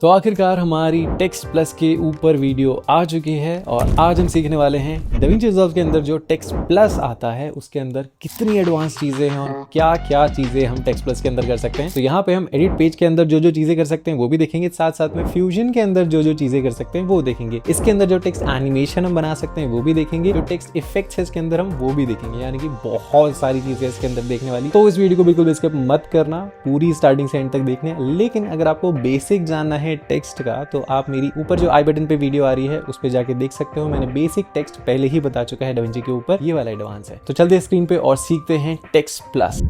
तो आखिरकार हमारी टेक्स्ट प्लस के ऊपर वीडियो आ चुकी है और आज हम सीखने वाले हैं डाविंची रिजॉल्व के अंदर जो टेक्स्ट प्लस आता है उसके अंदर कितनी एडवांस चीजें हैं और क्या क्या चीजें हम टेक्स्ट प्लस के अंदर कर सकते हैं। तो यहाँ पे हम एडिट पेज के अंदर जो जो चीजें कर सकते हैं वो भी देखेंगे, साथ साथ में फ्यूजन के अंदर जो जो चीजें कर सकते हैं वो देखेंगे। इसके अंदर जो टेक्स्ट एनिमेशन हम बना सकते हैं वो भी देखेंगे, जो टेक्स्ट इफेक्ट्स है इसके अंदर हम वो भी देखेंगे, यानी कि बहुत सारी चीजें इसके अंदर देखने वाली। तो इस वीडियो को बिल्कुल स्किप मत करना, पूरी स्टार्टिंग से एंड तक देखने। लेकिन अगर आपको बेसिक जानना है टेक्स्ट का तो आप मेरी ऊपर जो आई बटन पे वीडियो आ रही है उस पे जाके देख सकते हो। मैंने बेसिक टेक्स्ट पहले ही बता चुका है डाविंची के ऊपर, ये वाला एडवांस है। तो चलते हैं स्क्रीन पे और सीखते हैं टेक्स्ट प्लस।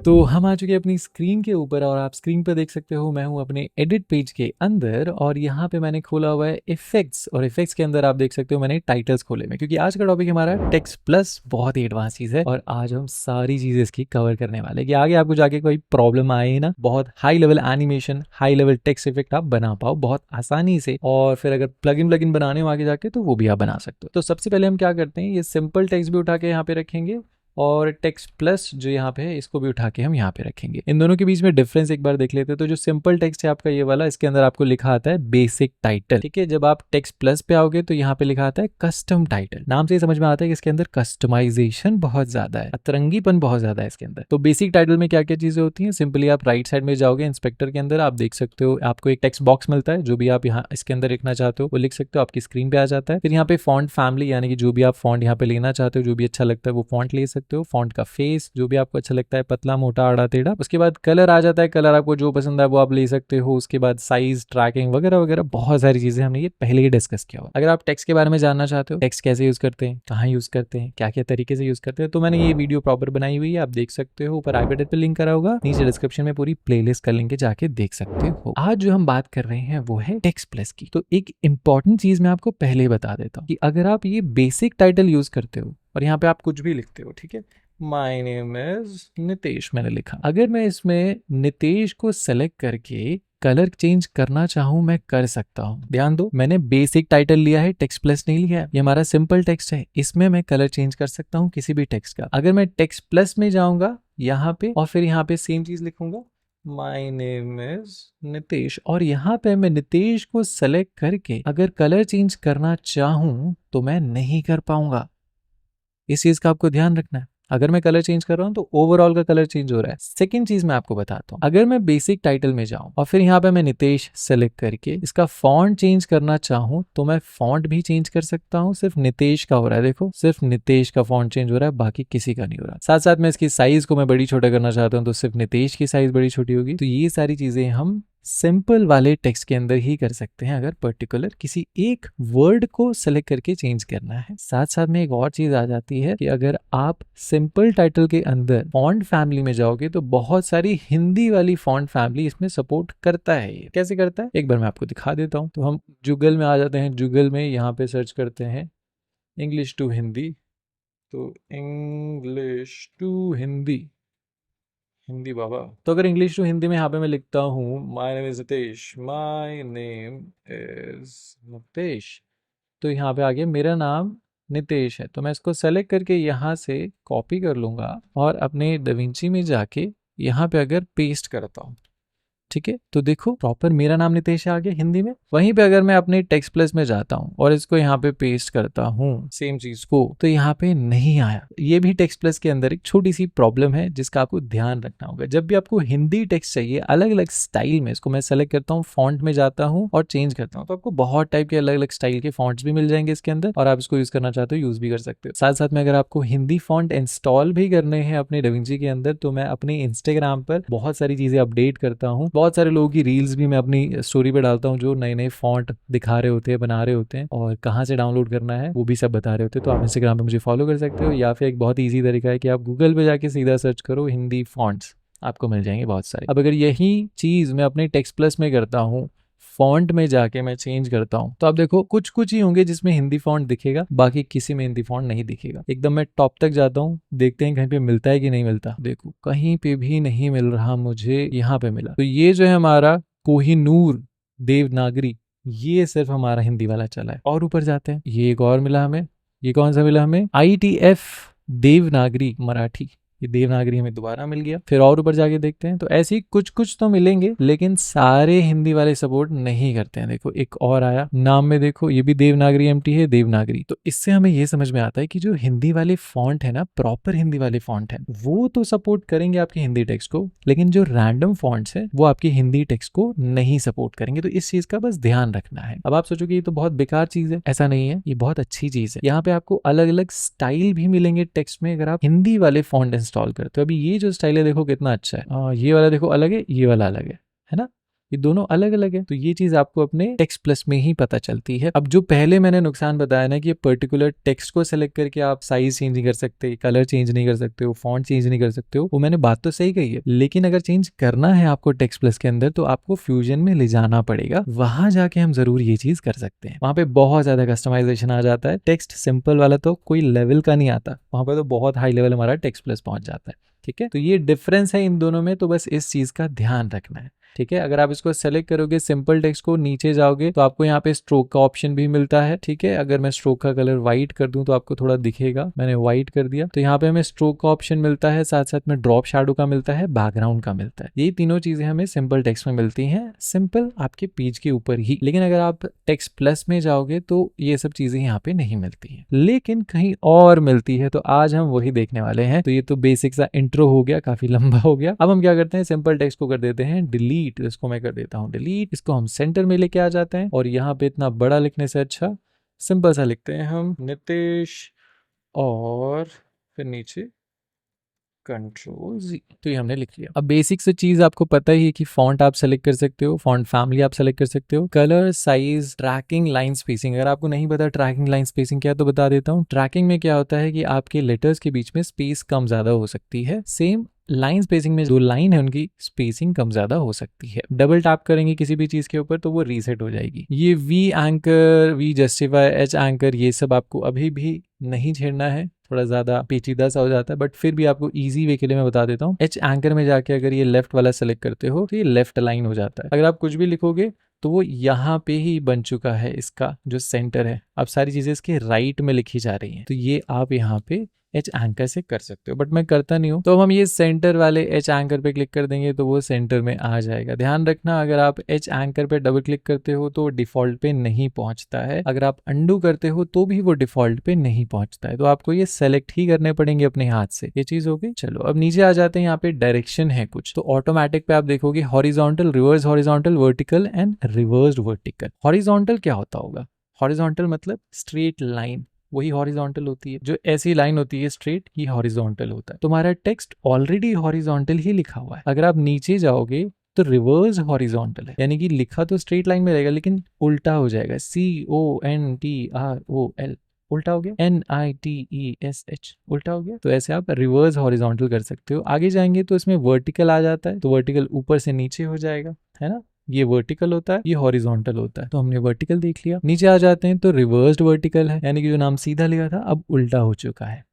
तो हम आ चुके हैं अपनी स्क्रीन के ऊपर और आप स्क्रीन पर देख सकते हो मैं हूं अपने एडिट पेज के अंदर और यहाँ पे मैंने खोला हुआ है इफेक्ट्स, और इफेक्ट्स के अंदर आप देख सकते हो मैंने टाइटल्स खोले में, क्योंकि आज का टॉपिक हमारा टेक्स्ट प्लस बहुत ही एडवांस चीज है और आज हम सारी चीजें इसकी कवर करने वाले हैं कि आगे आपको जाके कोई प्रॉब्लम आए ना, बहुत high level animation, high level text effect आप बना पाओ बहुत आसानी से। और फिर अगर प्लगइन बनाने हो आगे जाके तो वो भी आप बना सकते हो। तो सबसे पहले हम क्या करते हैं, ये सिंपल टेक्स्ट भी उठा के यहाँ पे रखेंगे और टेक्स्ट प्लस जो यहाँ पे है इसको भी उठा के हम यहाँ पे रखेंगे। इन दोनों के बीच में डिफरेंस एक बार देख लेते हैं। तो जो सिंपल टेक्स्ट है आपका ये वाला, इसके अंदर आपको लिखा आता है बेसिक टाइटल, ठीक है। जब आप टेक्स्ट प्लस पे आओगे तो यहाँ पे लिखा आता है कस्टम टाइटल। नाम से ही समझ में आता है कि इसके अंदर कस्टमाइजेशन बहुत ज्यादा है, अतरंगीपन बहुत ज्यादा है इसके अंदर। तो बेसिक टाइटल में क्या क्या चीजें होती है, सिंपली आप राइट साइड में जाओगे इंस्पेक्टर के अंदर, आप देख सकते हो आपको एक टेक्स्ट बॉक्स मिलता है, जो भी आप यहाँ इसके अंदर लिखना चाहते हो वो लिख सकते हो, आपकी स्क्रीन पे आ जाता है। फिर यहाँ पे फॉन्ट फैमिली, यानी कि जो भी आप फॉन्ट यहाँ पे लेना चाहते हो, जो भी अच्छा लगता है वो फॉन्ट ले सकते हो। फॉन्ट का जो भी आपको अच्छा लगता है, पतला मोटा आड़ा टेढ़ा। उसके बाद कलर आ जाता है, कलर आपको जो पसंद है वो आप ले सकते हो। उसके बाद साइज, ट्रैकिंग वगैरह वगैरह बहुत सारी चीजें हमने ये पहले ही डिस्कस किया हुआ। अगर आप टेक्स्ट के बारे में जानना चाहते हो, टेक्स्ट कैसे यूज करते हैं, कहाँ यूज करते हैं, क्या क्या तरीके से यूज करते हैं, तो मैंने ये वीडियो प्रॉपर बनाई हुई है, आप देख सकते हो। ऊपर आई बटन पे लिंक करा होगा, नीचे डिस्क्रिप्शन में पूरी प्लेलिस्ट का लिंक है, जाके देख सकते हो। आज जो हम बात कर रहे हैं वो है टेक्स्ट प्लस की। तो एक इंपॉर्टेंट चीज मैं आपको पहले बता देता हूँ कि अगर आप ये बेसिक टाइटल यूज करते हो और यहाँ पे आप कुछ भी लिखते हो, ठीक है, माय नेम इज नितेश मैंने लिखा, अगर मैं इसमें नितेश को सेलेक्ट करके कलर चेंज करना चाहूं मैं कर सकता हूं। ध्यान दो, मैंने बेसिक टाइटल लिया है, टेक्स्ट प्लस नहीं लिया है। ये हमारा सिंपल टेक्स्ट है, इसमें मैं कलर चेंज कर सकता हूं किसी भी टेक्स्ट का। अगर मैं टेक्स्ट प्लस में जाऊंगा यहाँ पे और फिर यहाँ पे सेम चीज लिखूंगा, माय नेम इज नितेश, और यहाँ पे मैं नितेश को सेलेक्ट करके अगर कलर चेंज करना चाहूं तो मैं नहीं कर पाऊंगा। इस चीज का आपको ध्यान रखना है। अगर मैं कलर चेंज कर रहा हूं तो ओवरऑल का कलर चेंज हो रहा है। सेकंड चीज मैं आपको बताता हूं, अगर मैं बेसिक टाइटल में जाऊं और फिर यहाँ पे मैं नितेश सेलेक्ट करके इसका फॉन्ट चेंज करना चाहूं तो मैं फॉन्ट भी चेंज कर सकता हूं। सिर्फ नितेश का हो रहा है, देखो सिर्फ नितेश का फॉन्ट चेंज हो रहा है, बाकी किसी का नहीं हो रहा। साथ साथ में इसकी साइज को मैं बड़ी छोटा करना चाहता हूं तो सिर्फ नितेश की साइज बड़ी छोटी होगी। तो ये सारी चीजें हम सिंपल वाले टेक्स्ट के अंदर ही कर सकते हैं अगर पर्टिकुलर किसी एक वर्ड को सेलेक्ट करके चेंज करना है। साथ साथ में एक और चीज आ जाती है कि अगर आप सिंपल टाइटल के अंदर फॉन्ट फैमिली में जाओगे तो बहुत सारी हिंदी वाली फॉन्ट फैमिली इसमें सपोर्ट करता है। ये कैसे करता है एक बार मैं आपको दिखा देता हूँ। तो हम गूगल में आ जाते हैं, गूगल में यहाँ पे सर्च करते हैं इंग्लिश टू हिंदी, तो इंग्लिश टू हिंदी, हिंदी बाबा। तो अगर इंग्लिश टू हिंदी में यहाँ पे मैं लिखता हूँ my name is Nitesh, my name is Nitesh, तो यहाँ पे आगे मेरा नाम नितेश है। तो मैं इसको सेलेक्ट करके यहाँ से कॉपी कर लूंगा और अपने डाविंची में जाके यहाँ पे अगर पेस्ट करता हूँ, ठीक है, तो देखो प्रॉपर मेरा नाम नितेश आ गया हिंदी में। वहीं पे अगर मैं अपने टेक्स्ट प्लस में जाता हूँ और इसको यहाँ पे पेस्ट करता हूँ सेम चीज को, तो यहाँ पे नहीं आया। ये भी टेक्स्ट प्लस के अंदर एक छोटी सी प्रॉब्लम है जिसका आपको ध्यान रखना होगा। जब भी आपको हिंदी टेक्स्ट चाहिए अलग अलग स्टाइल में, इसको मैं सेलेक्ट करता हूँ, फॉन्ट में जाता हूँ और चेंज करता हूँ, तो आपको बहुत टाइप के अलग अलग स्टाइल के फॉन्ट्स भी मिल जाएंगे इसके अंदर और आप इसको यूज करना चाहते हो यूज भी कर सकते हो। साथ साथ में अगर आपको हिंदी फॉन्ट इंस्टॉल भी करने हैं अपने डाविंची के अंदर, तो मैं अपने इंस्टाग्राम पर बहुत सारी चीजें अपडेट करता हूँ। बहुत सारे लोगों की रील्स भी मैं अपनी स्टोरी पे डालता हूँ जो नए नए फॉन्ट दिखा रहे होते हैं, बना रहे होते हैं, और कहाँ से डाउनलोड करना है वो भी सब बता रहे होते हैं। तो आप इंस्टाग्राम पे मुझे फॉलो कर सकते हो, या फिर एक बहुत ईजी तरीका है कि आप गूगल पे जाके सीधा सर्च करो हिंदी फॉन्ट्स, आपको मिल जाएंगे बहुत सारे। अब अगर यही चीज मैं अपने टेक्स्ट प्लस में करता हूँ, फॉन्ट में जाके मैं चेंज करता हूँ, तो आप देखो कुछ कुछ ही होंगे जिसमें हिंदी फॉन्ट दिखेगा, बाकी किसी में हिंदी फॉन्ट नहीं दिखेगा। एकदम मैं टॉप तक जाता हूँ, देखते हैं कहीं पे मिलता है कि नहीं मिलता। देखो कहीं पे भी नहीं मिल रहा मुझे, यहाँ पे मिला। तो ये जो है हमारा कोहिनूर देवनागरी, ये सिर्फ हमारा हिंदी वाला चला है। और ऊपर जाते हैं, ये एक और मिला हमें, ये कौन सा मिला हमें, ITF देवनागरी मराठी, ये देवनागरी हमें दोबारा मिल गया। फिर और ऊपर जाके देखते हैं तो ऐसे ही कुछ कुछ तो मिलेंगे, लेकिन सारे हिंदी वाले सपोर्ट नहीं करते हैं। देखो एक और आया नाम में, देखो ये भी देवनागरी एमटी है, देवनागरी। तो इससे हमें ये समझ में आता है कि जो हिंदी वाले फॉन्ट है ना, प्रॉपर हिंदी वाले फॉन्ट है, वो तो सपोर्ट करेंगे आपके हिंदी टेक्स्ट को, लेकिन जो रैंडम फॉन्ट्स है वो आपके हिंदी टेक्स्ट को नहीं सपोर्ट करेंगे। तो इस चीज का बस ध्यान रखना है। अब आप सोचोगे ये तो बहुत बेकार चीज है, ऐसा नहीं है, ये बहुत अच्छी चीज है। यहाँ पे आपको अलग अलग स्टाइल भी मिलेंगे टेक्स्ट में अगर आप हिंदी वाले फॉन्ट इंस्टॉल करते हो। अभी ये जो स्टाइल है देखो कितना अच्छा है, ये वाला देखो अलग है, ये वाला अलग है ना, ये दोनों अलग अलग है। तो ये चीज आपको अपने टेक्स्ट प्लस में ही पता चलती है। अब जो पहले मैंने नुकसान बताया ना कि ये पर्टिकुलर टेक्स्ट को सेलेक्ट करके आप साइज चेंज नहीं कर सकते, कलर चेंज नहीं कर सकते हो, फॉन्ट चेंज नहीं कर सकते हो, वो मैंने बात तो सही कही है, लेकिन अगर चेंज करना है आपको टेक्स्ट प्लस के अंदर तो आपको फ्यूजन में ले जाना पड़ेगा। वहां जाके हम जरूर ये चीज कर सकते हैं। वहां पे बहुत ज्यादा कस्टमाइजेशन आ जाता है। टेक्स्ट सिंपल वाला तो कोई लेवल का नहीं आता, वहां पे तो बहुत हाई लेवल हमारा टेक्स्ट प्लस पहुंच जाता है। ठीक है, तो ये डिफरेंस है इन दोनों में, तो बस इस चीज का ध्यान रखना है। ठीक है, अगर आप इसको सेलेक्ट करोगे सिंपल टेक्स्ट को, नीचे जाओगे तो आपको यहाँ पे स्ट्रोक का ऑप्शन भी मिलता है। ठीक है, अगर मैं स्ट्रोक का कलर व्हाइट कर दूं तो आपको थोड़ा दिखेगा, मैंने व्हाइट कर दिया। तो यहाँ पे हमें स्ट्रोक का ऑप्शन मिलता है, साथ साथ में ड्रॉप शैडो का मिलता है, बैकग्राउंड का मिलता है। ये तीनों चीजें हमें सिंपल टेक्स्ट में मिलती हैं, सिंपल आपके पेज के ऊपर ही। लेकिन अगर आप टेक्स्ट प्लस में जाओगे तो ये सब चीजें यहाँ पे नहीं मिलती है, लेकिन कहीं और मिलती है। तो आज हम वही देखने वाले हैं। तो ये तो बेसिक सा इंट्रो हो गया, काफी लंबा हो गया। अब हम क्या करते हैं, सिंपल टेक्स्ट को कर देते हैं डिलीट। इसको मैं कर देता हूँ डिलीट, इसको हम सेंटर में लेके आ जाते हैं और यहाँ पे इतना बड़ा लिखने से अच्छा सिंपल सा लिखते हैं हम नितेश, और फिर नीचे कंट्रोल जी। तो ये हमने लिख लिया। अब बेसिक से चीज आपको पता ही है कि फॉन्ट आप सेलेक्ट कर सकते हो, फॉन्ट फैमिली आप सेलेक्ट कर सकते हो, colour, size, tracking, line spacing. अगर आपको नहीं पता ट्रैकिंग लाइन स्पेसिंग क्या है तो बता देता हूँ। ट्रैकिंग में क्या होता है कि आपके लेटर्स के बीच में स्पेस कम ज्यादा हो सकती है। सेम लाइन स्पेसिंग में जो लाइन है उनकी स्पेसिंग कम ज्यादा हो सकती है। डबल टैप करेंगे किसी भी चीज के ऊपर तो वो रीसेट हो जाएगी। ये V anchor, V justify, H anchor, ये सब आपको अभी भी नहीं छेड़ना है, थोड़ा ज्यादा पेचीदा सा हो जाता है, बट फिर भी आपको इजी वे के लिए मैं बता देता हूँ। एच एंकर में जाके अगर ये लेफ्ट वाला सेलेक्ट करते हो तो ये लेफ्ट अलाइन हो जाता है। अगर आप कुछ भी लिखोगे तो वो यहाँ पे ही बन चुका है, इसका जो सेंटर है। अब सारी चीजें इसके राइट में लिखी जा रही हैं, तो ये आप यहाँ पे एच एंकर से कर सकते हो, बट मैं करता नहीं हूँ। तो हम ये सेंटर वाले एच एंकर पे क्लिक कर देंगे तो वो सेंटर में आ जाएगा। ध्यान रखना, अगर आप एच एंकर पे डबल क्लिक करते हो तो डिफॉल्ट पे नहीं पहुंचता है, अगर आप अंडू करते हो तो भी वो डिफॉल्ट पे नहीं पहुंचता है। तो आपको ये सेलेक्ट ही करने पड़ेंगे अपने हाथ से। ये चीज हो गई। चलो अब नीचे आ जाते हैं, यहाँ पे डायरेक्शन है कुछ, तो ऑटोमेटिक पे आप देखोगे horizontal, reverse horizontal, vertical and reversed vertical. Horizontal क्या होता होगा? हॉरिजॉन्टल मतलब स्ट्रेट लाइन, वही हॉरिजॉन्टल होती है। जो ऐसी लाइन होती है स्ट्रेट, ये हॉरिजॉन्टल होता है। तुम्हारा टेक्स्ट ऑलरेडी हॉरिजॉन्टल ही लिखा हुआ है। अगर आप नीचे जाओगे तो रिवर्स हॉरिजॉन्टल है, यानी कि लिखा तो स्ट्रेट लाइन में रहेगा लेकिन उल्टा हो जाएगा। CONTROL उल्टा हो गया, NITESH उल्टा हो गया। तो ऐसे आप रिवर्स हॉरिजॉन्टल कर सकते हो। आगे जाएंगे तो इसमें वर्टिकल आ जाता है, तो वर्टिकल ऊपर से नीचे हो जाएगा, है ना। ये वर्टिकल होता है, ये हॉरिजॉन्टल होता है। तो हमने वर्टिकल देख लिया। नीचे आ जाते हैं तो रिवर्स्ड वर्टिकल है, यानी कि जो नाम सीधा लिखा था अब उल्टा हो चुका है।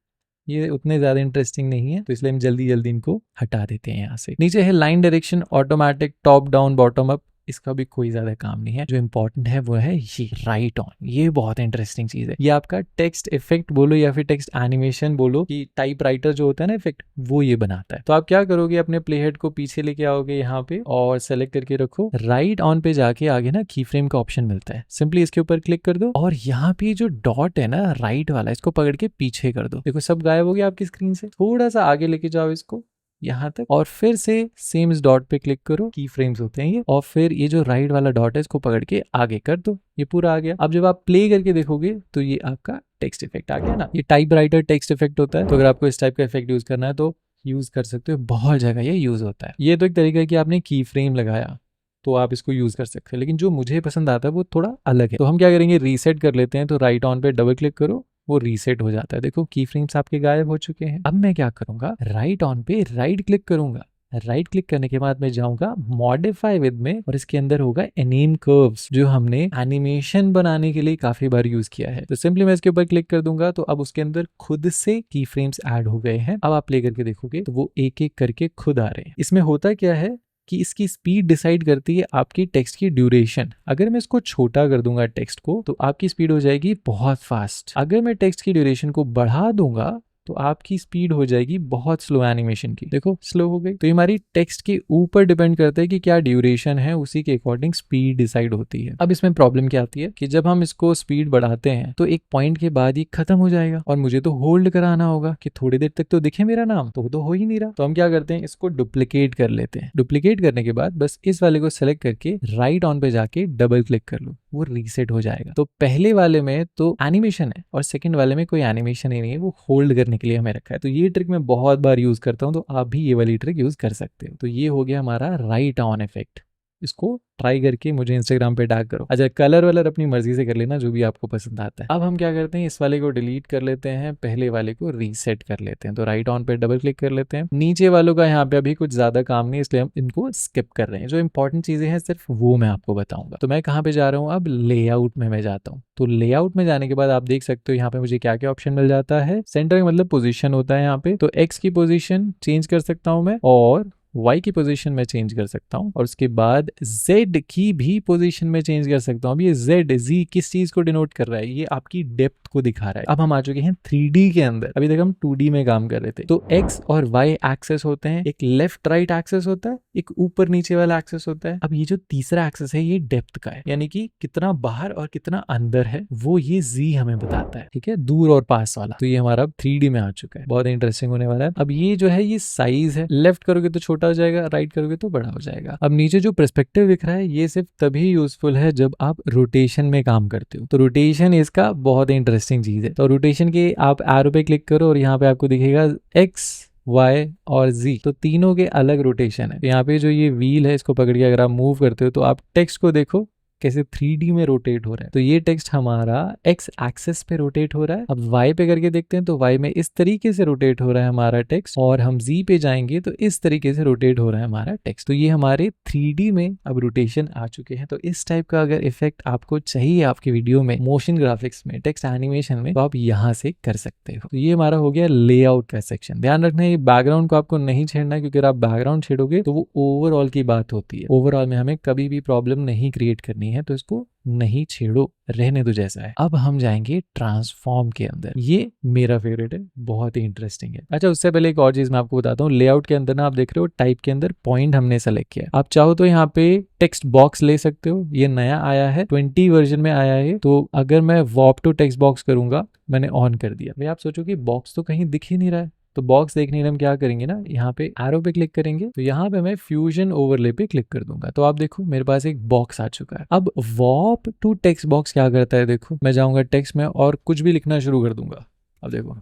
ये उतने ज्यादा इंटरेस्टिंग नहीं है, तो इसलिए हम जल्दी जल्दी इनको हटा देते हैं यहाँ से। नीचे है line direction, automatic, top down, bottom up. इसका भी कोई ज्यादा काम नहीं है। जो इंपॉर्टेंट है वो है ये राइट ऑन। ये बहुत इंटरेस्टिंग चीज है। ये आपका टेक्स्ट इफेक्ट बोलो या फिर टेक्स्ट एनिमेशन बोलो, कि टाइप राइटर जो होता है ना इफेक्ट, वो ये बनाता है। तो आप क्या करोगे, अपने प्ले हेड को पीछे लेके आओगे यहाँ पे और सेलेक्ट करके रखो। राइट ऑन पे जाके आगे ना की फ्रेम का ऑप्शन मिलता है, सिंपली इसके ऊपर क्लिक कर दो और यहाँ पे जो डॉट है ना राइट वाला, इसको पकड़ के पीछे कर दो। देखो सब गायब हो गया आपकी स्क्रीन से। थोड़ा सा आगे लेके जाओ इसको यहाँ तक और फिर से सेम इस डॉट पे क्लिक करो, की फ्रेम्स होते हैं ये, और फिर ये जो राइट वाला डॉट है इसको पकड़ के आगे कर दो। ये पूरा आ गया। अब जब आप प्ले करके देखोगे तो ये आपका टेक्स्ट इफेक्ट आ गया ना। ये टाइप राइटर टेक्स्ट इफेक्ट होता है। तो अगर आपको इस टाइप का इफेक्ट यूज करना है तो यूज कर सकते हो, बहुत जगह ये यूज होता है। ये तो एक तरीका है कि आपने की फ्रेम लगाया तो आप इसको यूज कर सकते हैं, लेकिन जो मुझे पसंद आता है वो थोड़ा अलग है। तो हम क्या करेंगे, रीसेट कर लेते हैं। तो राइट ऑन पे डबल क्लिक करो, वो रीसेट हो जाता है। देखो की फ्रेम्स आपके गायब हो चुके हैं। अब मैं क्या करूंगा, राइट ऑन पे राइट क्लिक करूंगा। राइट क्लिक करने के बाद मैं जाऊंगा मॉडिफाई विद में और इसके अंदर होगा एनीम कर्व्स, जो हमने एनिमेशन बनाने के लिए काफी बार यूज किया है। तो सिंपली मैं इसके ऊपर क्लिक कर दूंगा तो अब उसके अंदर खुद से की फ्रेम्स ऐड हो गए हैं। अब आप प्ले करके देखोगे तो वो एक एक करके खुद आ रहे हैं। इसमें होता क्या है कि इसकी स्पीड डिसाइड करती है आपकी टेक्स्ट की ड्यूरेशन। अगर मैं इसको छोटा कर दूंगा टेक्स्ट को तो आपकी स्पीड हो जाएगी बहुत फास्ट। अगर मैं टेक्स्ट की ड्यूरेशन को बढ़ा दूंगा तो आपकी स्पीड हो जाएगी बहुत स्लो एनिमेशन की। देखो स्लो हो गई। तो ये हमारी टेक्स्ट के ऊपर डिपेंड करता है कि क्या ड्यूरेशन है, उसी के अकॉर्डिंग स्पीड डिसाइड होती है। अब इसमें प्रॉब्लम क्या आती है कि जब हम इसको स्पीड बढ़ाते हैं तो एक पॉइंट के बाद ये खत्म हो जाएगा और मुझे तो होल्ड कराना होगा कि थोड़ी देर तक तो दिखे मेरा नाम, तो वो तो हो ही नहीं रहा। तो हम क्या करते हैं, इसको डुप्लीकेट कर लेते हैं। डुप्लीकेट करने के बाद बस इस वाले को सेलेक्ट करके राइट ऑन पे जाके डबल क्लिक कर लो, वो रीसेट हो जाएगा। तो पहले वाले में तो एनिमेशन है और सेकंड वाले में कोई एनिमेशन ही नहीं है, वो होल्ड करने के लिए हमें रखा है। तो ये ट्रिक मैं बहुत बार यूज करता हूँ, तो आप भी ये वाली ट्रिक यूज कर सकते हो। तो ये हो गया हमारा राइट ऑन इफेक्ट। इसको ट्राई करके मुझे इंस्टाग्राम पे टैग करो। अच्छा, कलर वलर अपनी मर्जी से कर लेना, जो भी आपको पसंद आता है। अब हम क्या करते हैं, इस वाले को डिलीट कर लेते हैं, पहले वाले को रीसेट कर लेते हैं। तो राइट ऑन पे डबल क्लिक कर लेते हैं। नीचे वालों का यहाँ पे अभी कुछ ज्यादा काम नहीं, इसलिए हम इनको स्किप कर रहे हैं। जो इंपॉर्टेंट चीजें हैं सिर्फ वो मैं आपको बताऊंगा। तो मैं कहाँ पे जा रहा हूँ, अब लेआउट में मैं जाता हूँ। तो लेआउट में जाने के बाद आप देख सकते हो यहाँ पे मुझे क्या क्या ऑप्शन मिल जाता है। सेंटर का मतलब पोजीशन होता है यहाँ पे, तो एक्स की पोजीशन चेंज कर सकता हूँ मैं, और Y की पोजीशन में चेंज कर सकता हूँ, और उसके बाद Z की भी पोजीशन में चेंज कर सकता हूँ। अब ये Z किस चीज को डिनोट कर रहा है, ये आपकी डेप्थ को दिखा रहा है। अब हम आ चुके हैं 3D के अंदर। अभी तक हम 2D में काम कर रहे थे। तो X और Y एक्सेस होते हैं, एक लेफ्ट राइट एक्सेस होता है, एक ऊपर नीचे वाला एक्सेस होता है। अब ये जो तीसरा एक्सेस है ये डेप्थ का है, यानी कि कितना बाहर और कितना अंदर है वो ये Z हमें बताता है। ठीक है, दूर और पास वाला। तो ये हमारा अब 3D में आ चुका है, बहुत इंटरेस्टिंग होने वाला है। अब ये जो है ये साइज है, लेफ्ट करोगे तो छोटा हो जाएगा, राइट करोगे तो बड़ा हो जाएगा। अब नीचे जो पर्सपेक्टिव दिख रहा है ये सिर्फ तभी यूजफुल है जब आप रोटेशन में काम करते हो। तो रोटेशन इसका बहुत इंटरेस्टिंग चीज है। तो रोटेशन के आप एरो पे क्लिक करो और यहाँ पे आपको दिखेगा एक्स, Y और Z, तो तीनों के अलग रोटेशन है। तो यहाँ पे जो ये व्हील है इसको पकड़ के अगर आप मूव करते हो तो आप टेक्स्ट को देखो कैसे 3D में रोटेट हो रहा है। तो ये टेक्स्ट हमारा एक्स एक्सेस पे रोटेट हो रहा है। अब Y पे करके देखते हैं तो Y में इस तरीके से रोटेट हो रहा है हमारा टेक्स्ट, और हम Z पे जाएंगे तो इस तरीके से रोटेट हो रहा है हमारा टेक्स्ट। तो ये हमारे 3D में अब रोटेशन आ चुके हैं। तो इस टाइप का अगर इफेक्ट आपको चाहिए आपकी वीडियो में, मोशन ग्राफिक्स में, टेक्स्ट एनिमेशन में, तो आप यहाँ से कर सकते हो। तो ये हमारा हो गया लेआउट का सेक्शन। ध्यान रखना ये बैकग्राउंड को आपको नहीं छेड़ना, क्योंकि अगर आप बैकग्राउंड छेड़ोगे तो वो ओवरऑल की बात होती है। ओवरऑल में हमें कभी भी प्रॉब्लम नहीं क्रिएट करनी है, तो इसको नहीं छेड़ो, रहने दो जैसा है। अब हम जाएंगे ट्रांसफॉर्म के अंदर। ये मेरा फेवरेट है, बहुत ही इंटरेस्टिंग है। अच्छा, उससे पहले एक और चीज मैं आपको बताता हूँ। लेआउट के अंदर ना आप देख रहे हो टाइप के अंदर पॉइंट हमने सेलेक्ट किया। आप चाहो तो यहाँ पे टेक्स्ट बॉक्स ले सकते हो, ये नया आया है, 20 वर्जन में आया है। तो अगर मैं वॉप टू टेक्स्ट बॉक्स करूंगा, मैंने ऑन कर दिया, भाई आप सोचो कि बॉक्स तो कहीं दिख ही नहीं रहा है। तो बॉक्स देखने के लिए हम क्या करेंगे ना, यहाँ पे एरो पे क्लिक करेंगे, तो यहाँ पे मैं फ्यूजन ओवरले पे क्लिक कर दूंगा। तो आप देखो मेरे पास एक बॉक्स आ चुका है। अब वॉप टू टेक्स्ट बॉक्स क्या करता है, देखो मैं जाऊंगा टेक्स्ट में और कुछ भी लिखना शुरू कर दूंगा। अब देखो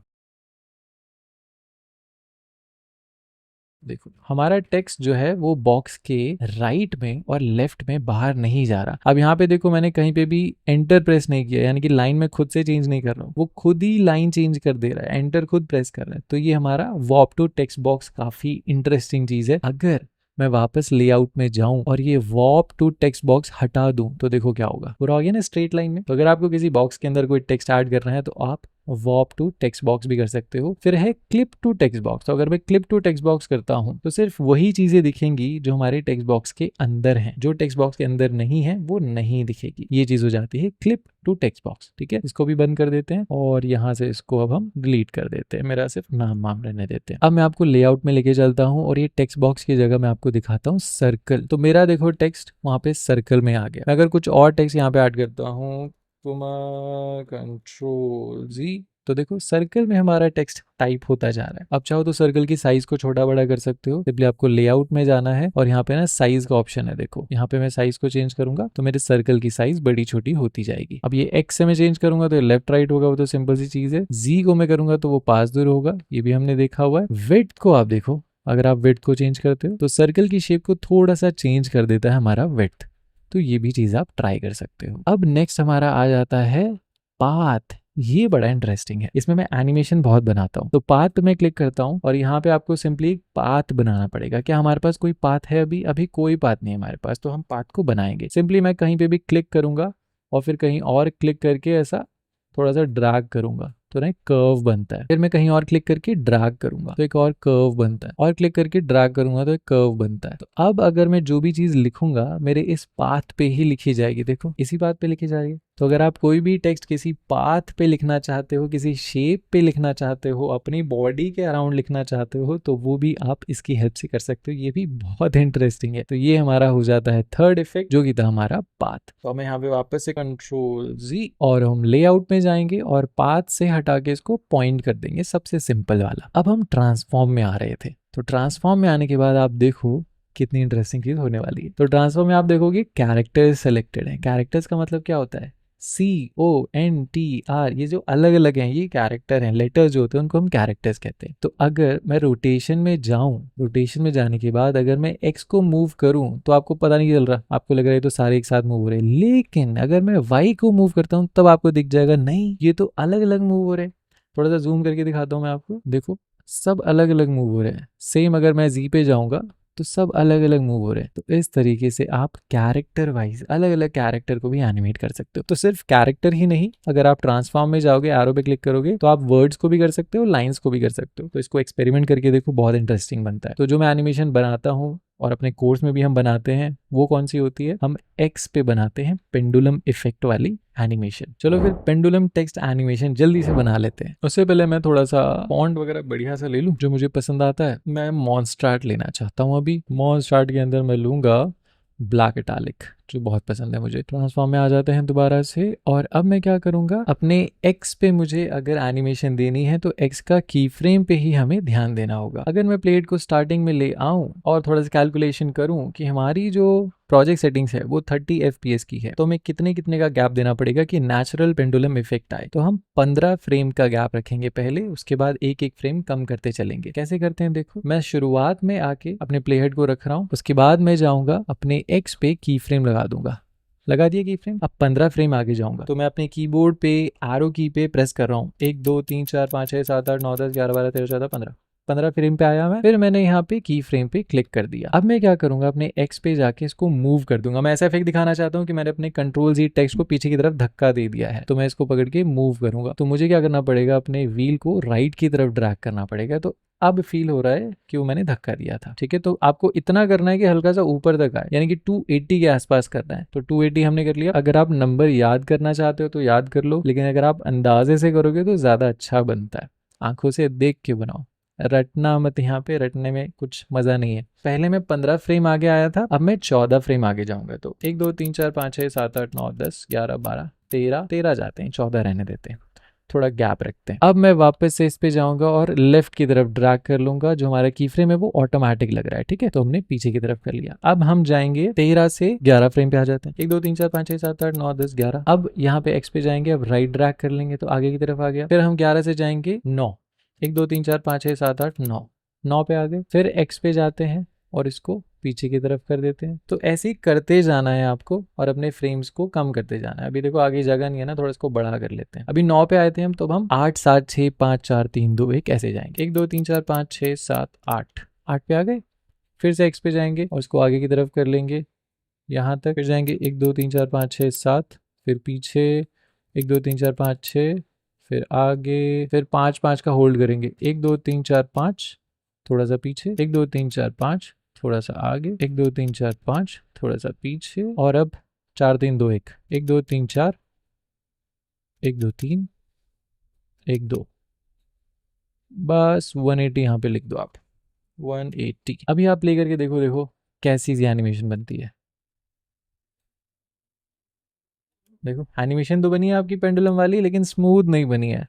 हमारा टेक्स्ट जो है वो बॉक्स के राइट में और लेफ्ट में बाहर नहीं जा रहा। अब यहाँ पे देखो मैंने कहीं पे भी एंटर प्रेस नहीं किया, यानी कि लाइन में खुद से चेंज नहीं कर रहा हूँ, वो खुद ही लाइन चेंज कर दे रहा है, एंटर खुद प्रेस कर रहा है। तो ये हमारा वॉप टू टेक्स्ट बॉक्स काफी इंटरेस्टिंग चीज है। अगर मैं वापस लेआउट में जाऊं और ये वॉप टू टेक्स्ट बॉक्स हटा दूं तो देखो क्या होगा, पूरा हो गया ना स्ट्रेट लाइन में। तो अगर आपको किसी बॉक्स के अंदर कोई टेक्स्ट ऐड करना है तो आप वॉप टू टेक्स्ट बॉक्स भी कर सकते हो। फिर है क्लिप टू टेक्स्ट बॉक्स। तो अगर मैं क्लिप टू टेक्स्ट बॉक्स करता हूं तो सिर्फ वही चीजें दिखेंगी जो हमारे टेक्स्ट बॉक्स के अंदर हैं, जो टेक्स्ट बॉक्स के अंदर नहीं है वो नहीं दिखेगी। ये चीज हो जाती है क्लिप टू टेक्स्ट बॉक्स। ठीक है, इसको भी बंद कर देते हैं और यहाँ से इसको अब हम डिलीट कर देते हैं, मेरा सिर्फ नाम वाम रहने देते हैं। अब मैं आपको लेआउट में लेके चलता हूँ और ये टेक्स्ट बॉक्स की जगह मैं आपको दिखाता हूँ सर्कल। तो मेरा देखो टेक्स्ट वहां पे सर्कल में आ गया। मैं अगर कुछ और टेक्स्ट यहाँ पे ऐड करता हूँ, कंट्रोल Z, तो देखो सर्कल में हमारा टेक्स्ट टाइप होता जा रहा है। अब चाहो तो सर्कल की साइज को छोटा बड़ा कर सकते हो। सिंपली आपको लेआउट में जाना है और यहाँ पे ना साइज का ऑप्शन है। देखो यहाँ पे मैं साइज को चेंज करूंगा तो मेरे सर्कल की साइज बड़ी छोटी होती जाएगी। अब ये एक्स से मैं चेंज करूंगा तो लेफ्ट राइट होगा, वो तो सिंपल सी चीज है। Z को मैं करूंगा तो वो पास दूर होगा, ये भी हमने देखा हुआ है। विड्थ को आप देखो, अगर आप विड्थ को चेंज करते हो तो सर्कल की शेप को थोड़ा सा चेंज कर देता है हमारा विड्थ। तो ये भी चीज आप ट्राई कर सकते हो। अब नेक्स्ट हमारा आ जाता है पाथ। ये बड़ा इंटरेस्टिंग है, इसमें मैं एनिमेशन बहुत बनाता हूँ। तो पाथ पे मैं क्लिक करता हूँ और यहाँ पे आपको सिंपली पाथ बनाना पड़ेगा। क्या हमारे पास कोई पाथ है? अभी कोई पाथ नहीं है हमारे पास, तो हम पाथ को बनाएंगे। सिंपली मैं कहीं पे भी क्लिक करूंगा और फिर कहीं और क्लिक करके ऐसा थोड़ा सा ड्रैग करूंगा तो ना एक कर्व बनता है। फिर मैं कहीं और क्लिक करके ड्रैग करूंगा तो एक और कर्व बनता है, और क्लिक करके ड्रैग करूंगा तो एक कर्व बनता है। तो अब अगर मैं जो भी चीज लिखूंगा मेरे इस पाथ पे ही लिखी जाएगी। देखो इसी पाथ पे लिखी जाएगी। तो अगर आप कोई भी टेक्स्ट किसी पाथ पे लिखना चाहते हो, किसी शेप पे लिखना चाहते हो, अपनी बॉडी के अराउंड लिखना चाहते हो, तो वो भी आप इसकी हेल्प से कर सकते हो। ये भी बहुत इंटरेस्टिंग है। तो ये हमारा हो जाता है थर्ड इफेक्ट, जो कि था हमारा पाथ। तो हमें यहाँ पे वापस से कंट्रोल जी और हम लेआउट में जाएंगे और पाथ से हटा के इसको पॉइंट कर देंगे, सबसे सिंपल वाला। अब हम ट्रांसफॉर्म में आ रहे थे, तो ट्रांसफॉर्म में आने के बाद आप देखो कितनी इंटरेस्टिंग चीज होने वाली है। तो ट्रांसफॉर्म में आप देखोगे कैरेक्टर्स सेलेक्टेड है। कैरेक्टर्स का मतलब क्या होता है? CONTR, ये जो अलग अलग हैं ये कैरेक्टर हैं। लेटर्स जो होते हैं उनको हम कैरेक्टर्स कहते हैं। तो अगर मैं रोटेशन में जाऊं, रोटेशन में जाने के बाद अगर मैं X को मूव करूं तो आपको पता नहीं चल रहा, आपको लग रहा है तो सारे एक साथ मूव हो रहे हैं। लेकिन अगर मैं Y को मूव करता हूं तब आपको दिख जाएगा नहीं, ये तो अलग अलग मूव हो रहे हैं। थोड़ा सा जूम करके दिखाता हूं मैं आपको, देखो सब अलग अलग मूव हो रहे हैं। सेम अगर मैं Z पे जाऊंगा तो सब अलग अलग मूव हो रहे हैं। तो इस तरीके से आप कैरेक्टर वाइज अलग अलग कैरेक्टर को भी एनिमेट कर सकते हो। तो सिर्फ कैरेक्टर ही नहीं, अगर आप ट्रांसफॉर्म में जाओगे, एरो पे क्लिक करोगे तो आप वर्ड्स को भी कर सकते हो, लाइंस को भी कर सकते हो। तो इसको एक्सपेरिमेंट करके देखो, बहुत इंटरेस्टिंग बनता है। तो जो मैं एनिमेशन बनाता हूँ और अपने कोर्स में भी हम बनाते हैं वो कौन सी होती है? हम X पे बनाते हैं पेंडुलम इफेक्ट वाली एनिमेशन। चलो फिर पेंडुलम टेक्स्ट एनिमेशन जल्दी से बना लेते हैं। उससे पहले मैं थोड़ा सा फॉन्ट वगैरह बढ़िया सा ले लूं जो मुझे पसंद आता है। मैं मॉन्स्टार्ट लेना चाहता हूं। अभी मॉन्स्टार्ट के अंदर मैं लूंगा ब्लैक इटैलिक, जो बहुत पसंद है मुझे। ट्रांसफॉर्म में आ जाते हैं दोबारा से, और अब मैं क्या करूंगा, अपने X पे मुझे अगर एनिमेशन देनी है तो X का की फ्रेम पे ही हमें ध्यान देना होगा। अगर मैं प्लेट को स्टार्टिंग में ले आऊं और थोड़ा सा कैलकुलेशन करूं कि हमारी जो प्रोजेक्ट सेटिंग्स है वो 30 FPS की है, तो हमें कितने कितने का गैप देना पड़ेगा कि नेचुरल पेंडुलम इफेक्ट आए। तो हम 15 फ्रेम का गैप रखेंगे पहले, उसके बाद एक एक फ्रेम कम करते चलेंगे। कैसे करते हैं देखो, मैं शुरुआत में आके अपने प्लेहेड को रख रहा हूँ, उसके बाद मैं जाऊंगा अपने X पे की फ्रेम लगा दूंगा। लगा दिया की फ्रेम। अब 15 फ्रेम आगे जाऊंगा तो मैं अपने कीबोर्ड पे एरो की पे प्रेस कर रहा हूँ। 1 2 3 4 5 6 7 8 9 10 11 12 13 14 15 फ्रेम पे आया मैं। फिर मैंने यहाँ पे की फ्रेम पे क्लिक कर दिया। अब मैं क्या करूंगा, अपने X पे जाके इसको मूव कर दूंगा। मैं ऐसा इफेक्ट दिखाना चाहता हूँ कि मैंने अपने कंट्रोल Z टेक्स्ट को पीछे की तरफ धक्का दे दिया है, तो मैं इसको पकड़ के मूव करूंगा। तो मुझे क्या करना पड़ेगा, अपने व्हील को राइट की तरफ ड्रैग करना पड़ेगा। तो अब फील हो रहा है कि वो मैंने धक्का दिया था। ठीक है, तो आपको इतना करना है कि हल्का सा ऊपर तक आए, यानी कि 280 के आसपास करना है। तो 280 हमने कर लिया। अगर आप नंबर याद करना चाहते हो तो याद कर लो, लेकिन अगर आप अंदाजे से करोगे तो ज्यादा अच्छा बनता है। आंखों से देख के बनाओ, रटना मत। यहाँ पे रटने में कुछ मजा नहीं है। पहले मैं 15 फ्रेम आगे आया था, अब मैं 14 फ्रेम आगे जाऊंगा। तो 1 2 3 4 5 6 7 8 9 10 11 12 13 जाते हैं, 14 रहने देते हैं, थोड़ा गैप रखते हैं। अब मैं वापस से इस पे जाऊंगा और लेफ्ट की तरफ ड्रैग कर लूंगा। जो हमारा की फ्रेम है वो ऑटोमेटिक लग रहा है। ठीक है, तो हमने पीछे की तरफ कर लिया। अब हम जाएंगे 13 से 11 फ्रेम पे आ जाते हैं। 1 2 3 4 5 6 7 8 9 10 11। अब यहाँ पे X पे जाएंगे, अब राइट ड्रैग कर लेंगे तो आगे की तरफ आ गया। फिर हम 11 से जाएंगे 9। 1 2 3 4 5 6 7 8 9 पे आ गए। फिर X पे जाते हैं और इसको पीछे की तरफ कर देते हैं। तो ऐसे ही करते जाना है आपको और अपने फ्रेम्स को कम करते जाना है। अभी देखो आगे जगह नहीं है ना, थोड़ा इसको बड़ा कर लेते हैं। अभी 9 पे आए थे हम, तो हम 8 7 6 5 4 3 2 1 ऐसे जाएंगे। 1 2 3 4 5 6 7 8 पे आ गए। फिर से X पे जाएंगे और इसको आगे की तरफ कर लेंगे, यहाँ तक। फिर जाएंगे 1 2 3 4 5 6 7, फिर पीछे 1 2 3 4 5 6, फिर आगे, फिर 5 5 का होल्ड करेंगे। 1 2 3 4 5, थोड़ा सा पीछे, 1 2 3 4 5, थोड़ा सा आगे, 1 2 3 4 5, थोड़ा सा पीछे, और अब 4 3 2 1, 1 2 3 4, 1 2 3, 1 2, बस 180 यहाँ पे लिख दो आप, 180। अभी आप प्ले करके देखो, देखो कैसी सी एनिमेशन बनती है। देखो एनिमेशन तो बनी है आपकी पेंडुलम वाली, लेकिन स्मूथ नहीं बनी है।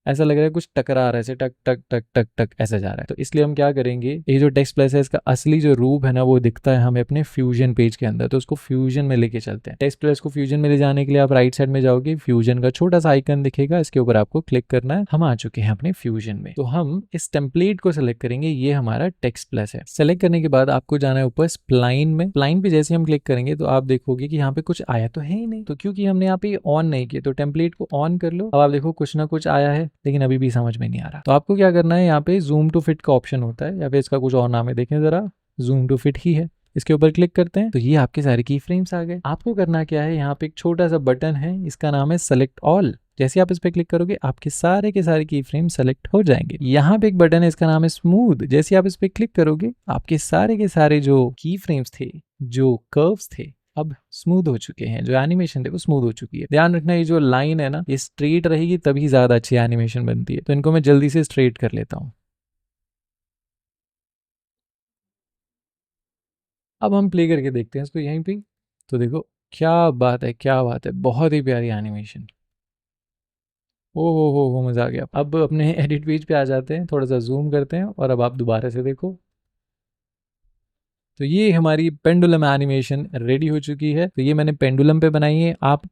ऐसा लग रहा है कुछ टकरा रहा है, ऐसे टक टक टक टक टक ऐसा जा रहा है। तो इसलिए हम क्या करेंगे, ये जो टेक्स्ट प्लस है इसका असली जो रूप है ना वो दिखता है हमें अपने फ्यूजन पेज के अंदर। तो उसको फ्यूजन में लेके चलते हैं। टेक्स्ट प्लस को फ्यूजन में ले जाने के लिए आप राइट साइड में जाओगे, फ्यूजन का छोटा सा आइकन दिखेगा, इसके ऊपर आपको क्लिक करना है। हम आ चुके हैं अपने फ्यूजन में। तो हम इस टेम्पलेट को सिलेक्ट करेंगे, ये हमारा टेक्स्ट प्लस है। सेलेक्ट करने के बाद आपको जाना है ऊपर स्प्लाइन में। स्प्लाइन पे जैसे हम क्लिक करेंगे तो आप देखोगे कि यहाँ पे कुछ आया तो है ही नहीं, तो क्योंकि हमने यहाँ पे ऑन नहीं किया। तो टेम्पलेट को ऑन कर लो। अब आप देखो कुछ ना कुछ आया है, लेकिन अभी भी समझ में नहीं आ रहा। तो आपको क्या करना है, यहाँ पे जूम टू फिट का ऑप्शन होता है, या फिर इसका कुछ और नाम है, देखें जरा, जूम टू फिट ही है। इसके ऊपर क्लिक करते हैं तो ये आपके सारे की फ्रेम्स आ गए। आपको करना क्या है, यहाँ पे एक छोटा सा बटन है, इसका नाम है सेलेक्ट ऑल। जैसे आप इस पे क्लिक करोगे आपके सारे के सारे की फ्रेम सेलेक्ट हो जाएंगे। यहाँ पे एक बटन है, इसका नाम है स्मूथ। जैसे आप इस पे क्लिक करोगे आपके सारे के सारे जो की फ्रेम्स थे, जो कर्व्स थे, अब स्मूथ हो चुके हैं। जो एनिमेशन थे वो स्मूथ हो चुकी है। ध्यान रखना ये जो लाइन है ना, ये स्ट्रेट रहेगी तभी ज्यादा अच्छी एनिमेशन बनती है। तो इनको मैं जल्दी से स्ट्रेट कर लेता हूँ। अब हम प्ले करके देखते हैं इसको यहीं पे। तो देखो क्या बात है, क्या बात है, बहुत ही प्यारी एनिमेशन। ओ हो मजा आ गया। अब अपने एडिट पेज पे आ जाते हैं, थोड़ा सा जूम करते हैं और अब आप दोबारा से देखो। तो ये हमारी पेंडुलम एनिमेशन रेडी हो चुकी है। तो ये मैंने पेंडुलम पे बनाई है। आप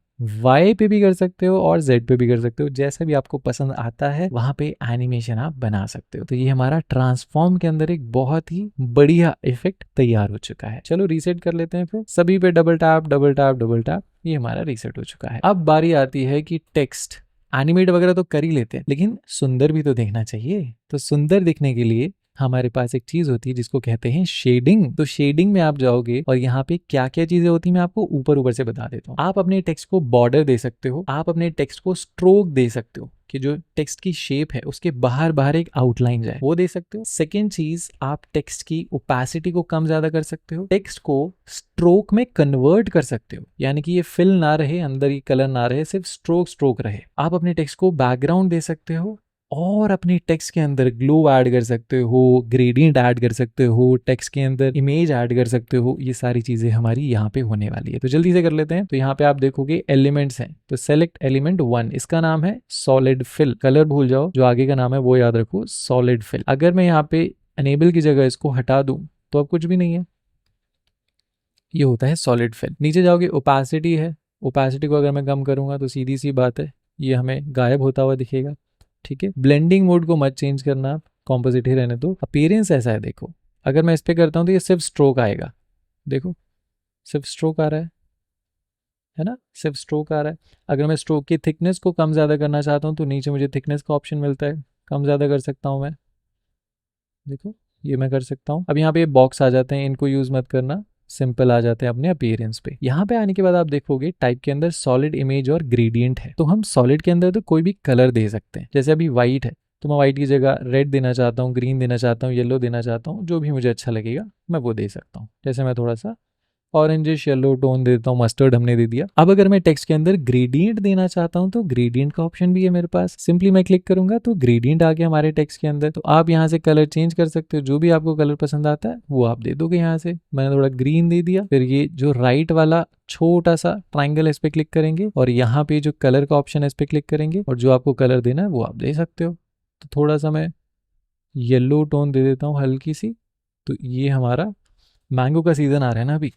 वाई पे भी कर सकते हो और जेड पे भी कर सकते हो, जैसा भी आपको पसंद आता है वहां पे एनिमेशन आप बना सकते हो। तो ये हमारा ट्रांसफॉर्म के अंदर एक बहुत ही बढ़िया इफेक्ट तैयार हो चुका है। चलो रीसेट कर लेते हैं फिर। सभी पे double tap double tap double tap, ये हमारा रीसेट हो चुका है। अब बारी आती है कि टेक्स्ट एनिमेट वगैरह तो कर ही लेते हैं, लेकिन सुंदर भी तो देखना चाहिए। तो सुंदर दिखने के लिए हमारे पास एक चीज होती है जिसको कहते हैं शेडिंग। तो शेडिंग में आप जाओगे और यहाँ पे क्या क्या चीजें होती है मैं आपको ऊपर ऊपर से बता देता हूँ। आप अपने टेक्स्ट को बॉर्डर दे सकते हो, आप अपने टेक्स्ट को स्ट्रोक दे सकते हो कि जो टेक्स्ट की शेप है उसके बाहर बाहर एक आउटलाइन जाए, वो दे सकते हो। सेकेंड चीज, आप टेक्स्ट की ओपेसिटी को कम ज्यादा कर सकते हो, टेक्स्ट को स्ट्रोक में कन्वर्ट कर सकते हो, यानी कि ये फिल ना रहे, अंदर ये कलर ना रहे, सिर्फ स्ट्रोक स्ट्रोक रहे। आप अपने टेक्स्ट को बैकग्राउंड दे सकते हो और अपने टेक्स्ट के अंदर ग्लो ऐड कर सकते हो, ग्रेडियंट ऐड कर सकते हो, टेक्स्ट के अंदर इमेज ऐड कर सकते हो। ये सारी चीजें हमारी यहाँ पे होने वाली है। तो जल्दी से कर लेते हैं। तो यहाँ पे आप देखोगे एलिमेंट्स हैं, तो सेलेक्ट एलिमेंट 1, इसका नाम है सॉलिड फिल। कलर भूल जाओ, जो आगे का नाम है वो याद रखो, सॉलिड फिल। अगर मैं यहाँ पे एनेबल की जगह इसको हटा दूं तो अब कुछ भी नहीं है, ये होता है सॉलिड फिल। नीचे जाओगे, ओपेसिटी है, ओपेसिटी को अगर मैं कम करूंगा तो सीधी सी बात है ये हमें गायब होता हुआ दिखेगा। ठीक है, ब्लेंडिंग मोड को मत चेंज करना, आप कॉम्पोजिट ही रहने दो। अपीयरेंस ऐसा है, देखो अगर मैं इस पे करता हूँ तो ये सिर्फ स्ट्रोक आएगा, देखो सिर्फ स्ट्रोक आ रहा है ना, सिर्फ स्ट्रोक आ रहा है। अगर मैं स्ट्रोक की थिकनेस को कम ज़्यादा करना चाहता हूँ तो नीचे मुझे थिकनेस का ऑप्शन मिलता है, कम ज़्यादा कर सकता हूँ मैं, देखो ये मैं कर सकता हूँ। अब यहाँ पे बॉक्स आ जाते हैं, इनको यूज़ मत करना, सिंपल आ जाते हैं अपने अपीयरेंस पे। यहाँ पे आने के बाद आप देखोगे टाइप के अंदर सॉलिड इमेज और ग्रेडियंट है। तो हम सॉलिड के अंदर तो कोई भी कलर दे सकते हैं, जैसे अभी व्हाइट है तो मैं व्हाइट की जगह रेड देना चाहता हूँ, ग्रीन देना चाहता हूँ, येलो देना चाहता हूँ, जो भी मुझे अच्छा लगेगा मैं वो दे सकता हूँ। जैसे मैं थोड़ा सा ऑरेंजिश येलो टोन दे देता हूँ, मस्टर्ड हमने दे दिया। अब अगर मैं टेक्स्ट के अंदर ग्रेडियंट देना चाहता हूँ तो ग्रेडियंट का ऑप्शन भी है मेरे पास। सिंपली मैं क्लिक करूंगा तो ग्रेडियंट आ गया हमारे टेक्स्ट के अंदर। तो आप यहाँ से कलर चेंज कर सकते हो, जो भी आपको कलर पसंद आता है वो आप दे दोगे। यहाँ से मैंने थोड़ा ग्रीन दे दिया। फिर ये जो राइट वाला छोटा सा ट्राइंगल है इस पे क्लिक करेंगे और यहाँ पे जो कलर का ऑप्शन है इस पे क्लिक करेंगे और जो आपको कलर देना है वो आप दे सकते हो। तो थोड़ा सा मैं येलो टोन दे देता हूँ हल्की सी। तो ये हमारा मैंगो का सीजन आ रहा है ना अभी,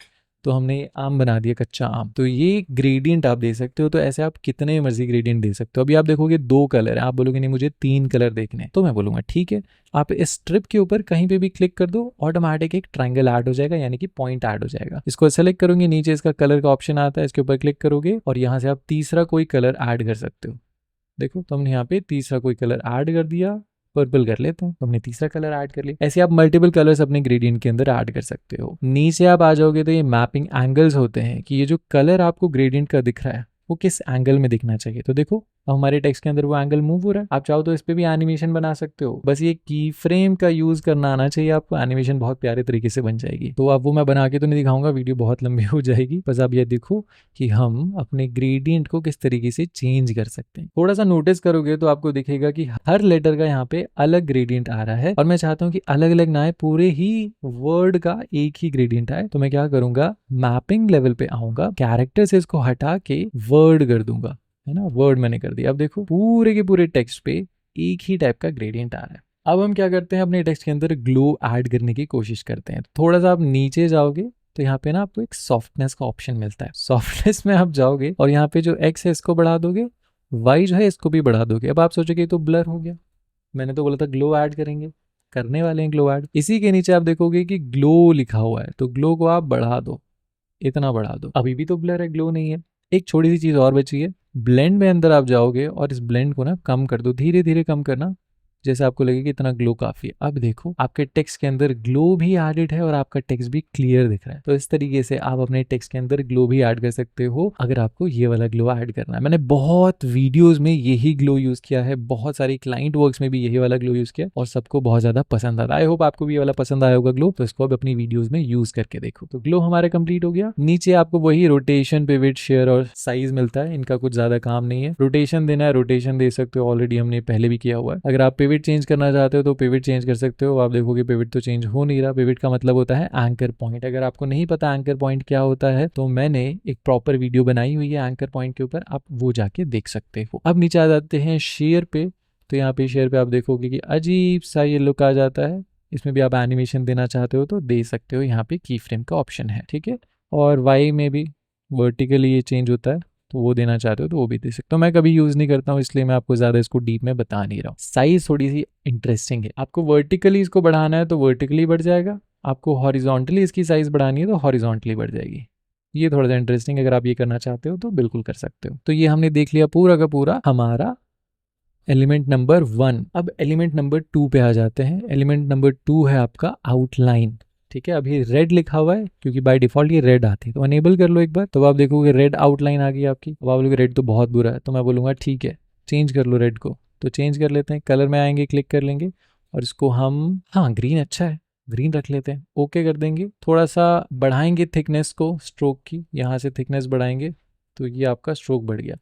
तो हमने ये आम बना दिया, कच्चा आम। तो ये ग्रेडियंट आप दे सकते हो। तो ऐसे आप कितने मर्जी ग्रेडियंट दे सकते हो। अभी आप देखोगे 2 कलर है, आप बोलोगे नहीं मुझे 3 कलर देखने हैं, तो मैं बोलूंगा ठीक है, आप इस स्ट्रिप के ऊपर कहीं पे भी क्लिक कर दो, ऑटोमेटिक एक ट्रायंगल ऐड हो जाएगा, यानी कि पॉइंट ऐड हो जाएगा। इसको सेलेक्ट करोगे, नीचे इसका कलर का ऑप्शन आता है, इसके ऊपर क्लिक करोगे और यहाँ से आप तीसरा कोई कलर ऐड कर सकते हो। देखो तो हमने यहाँ पे तीसरा कोई कलर ऐड कर दिया, पर्पल कर लेते हैं, तो हमने तीसरा कलर ऐड कर लिया। ऐसे आप मल्टीपल कलर्स अपने ग्रेडियंट के अंदर ऐड कर सकते हो। नीचे आप आ जाओगे तो ये मैपिंग एंगल्स होते हैं कि ये जो कलर आपको ग्रेडियंट का दिख रहा है वो किस एंगल में दिखना चाहिए। तो देखो अब हमारे टेक्स्ट के अंदर वो एंगल मूव हो रहा है। आप चाहो तो इस पे भी एनिमेशन बना सकते हो, बस ये की फ्रेम का यूज करना आना चाहिए आपको, एनिमेशन बहुत प्यारे तरीके से बन जाएगी। तो अब वो मैं बना के तो नहीं दिखाऊंगा, वीडियो बहुत लंबी हो जाएगी। बस आप ये देखो कि हम अपने ग्रेडियंट को किस तरीके से चेंज कर सकते हैं। थोड़ा सा नोटिस करोगे तो आपको दिखेगा कि हर लेटर का यहाँ पे अलग ग्रेडियंट आ रहा है और मैं चाहता हूँ कि अलग अलग ना आए, पूरे ही वर्ड का एक ही ग्रेडियंट आए। तो मैं क्या करूंगा, मैपिंग लेवल पे आऊंगा, कैरेक्टर से इसको हटा के वर्ड कर दूंगा, है ना, वर्ड मैंने कर दिया। अब देखो पूरे के पूरे टेक्स्ट पे एक ही टाइप का ग्रेडियंट आ रहा है। अब हम क्या करते हैं, अपने टेक्स्ट के अंदर ग्लो ऐड करने की कोशिश करते हैं। थोड़ा सा आप नीचे जाओगे तो यहाँ पे ना आपको एक सॉफ्टनेस का ऑप्शन मिलता है। सॉफ्टनेस में आप जाओगे और यहाँ पे जो एक्स है इसको बढ़ा दोगे, वाई जो है इसको भी बढ़ा दोगे। अब आप सोचोगे तो ब्लर हो गया, मैंने तो बोला था ग्लो ऐड करेंगे, करने वाले हैं ग्लो ऐड। इसी के नीचे आप देखोगे कि ग्लो लिखा हुआ है, तो ग्लो को आप बढ़ा दो, इतना बढ़ा दो, अभी भी तो ब्लर है, ग्लो नहीं है। एक छोटी सी चीज और बची है, ब्लेंड में अंदर आप जाओगे और इस ब्लेंड को ना कम कर दो, धीरे धीरे कम करना, जैसे आपको लगे कि इतना ग्लो काफी है। अब देखो आपके टेक्स्ट के अंदर ग्लो भी एडेड है और आपका टेक्स्ट भी क्लियर दिख रहा है। तो इस तरीके से आप अपने टेक्स्ट के अंदर ग्लो भी ऐड कर सकते हो अगर आपको ये वाला ग्लो ऐड करना है। मैंने बहुत वीडियोस में यही ग्लो यूज किया है, बहुत सारी क्लाइंट वर्क्स में भी यही वाला ग्लो यूज किया और सबको बहुत ज्यादा पसंद आता है। आई होप आपको भी ये वाला पसंद आया होगा ग्लो, तो इसको अब अपनी वीडियोस में यूज करके देखो। तो ग्लो हमारा कंप्लीट हो गया। नीचे आपको वही रोटेशन, पिवट, शेयर और साइज मिलता है। इनका कुछ ज्यादा काम नहीं है। रोटेशन देना है, रोटेशन दे सकते हो, ऑलरेडी हमने पहले भी किया हुआ है। अगर आप पिवट चेंज करना चाहते हो तो पिवट चेंज कर सकते हो। आप देखोगे पिवट तो चेंज हो नहीं रहा। पिवट का मतलब होता है एंकर पॉइंट। अगर आपको नहीं पता एंकर पॉइंट क्या होता है तो मैंने एक प्रॉपर वीडियो बनाई हुई है एंकर पॉइंट के ऊपर, आप वो जाके देख सकते हो। अब नीचे आ जाते हैं शेयर पे। तो यहाँ पे शेयर पे आप देखोगे कि अजीब सा ये लुक आ जाता है। इसमें भी आप एनिमेशन देना चाहते हो तो दे सकते हो। यहाँ पे की फ्रेम का ऑप्शन है, ठीक है। और वाई में भी वर्टिकली ये चेंज होता है, तो वो देना चाहते हो तो वो भी दे सकते हो। मैं कभी यूज नहीं करता हूँ इसलिए मैं आपको ज्यादा इसको डीप में बता नहीं रहा हूँ। साइज थोड़ी सी इंटरेस्टिंग है। आपको वर्टिकली इसको बढ़ाना है तो वर्टिकली बढ़ जाएगा, आपको हॉरिजॉन्टली इसकी साइज बढ़ानी है तो हॉरिजॉन्टली बढ़ जाएगी। ये थोड़ा सा इंटरेस्टिंग, अगर आप ये करना चाहते हो तो बिल्कुल कर सकते हो। तो ये हमने देख लिया पूरा का पूरा हमारा एलिमेंट नंबर 1। अब एलिमेंट नंबर 2 पे आ जाते हैं। एलिमेंट नंबर 2 है आपका आउटलाइन, ठीक है। अभी रेड लिखा हुआ है क्योंकि बाय डिफॉल्ट ये रेड आती है, तो अनेबल कर लो एक बार, तो आप देखोगे रेड आउटलाइन आ गई आपकी। अब आप लोग रेड तो बहुत बुरा है, तो मैं बोलूँगा ठीक है चेंज कर लो रेड को। तो चेंज कर लेते हैं, कलर में आएंगे, क्लिक कर लेंगे और इसको हम, हाँ ग्रीन अच्छा है, ग्रीन रख लेते हैं, ओके कर देंगे। थोड़ा सा बढ़ाएंगे थिकनेस को, स्ट्रोक की यहाँ से थिकनेस बढ़ाएंगे तो ये आपका स्ट्रोक बढ़ गया।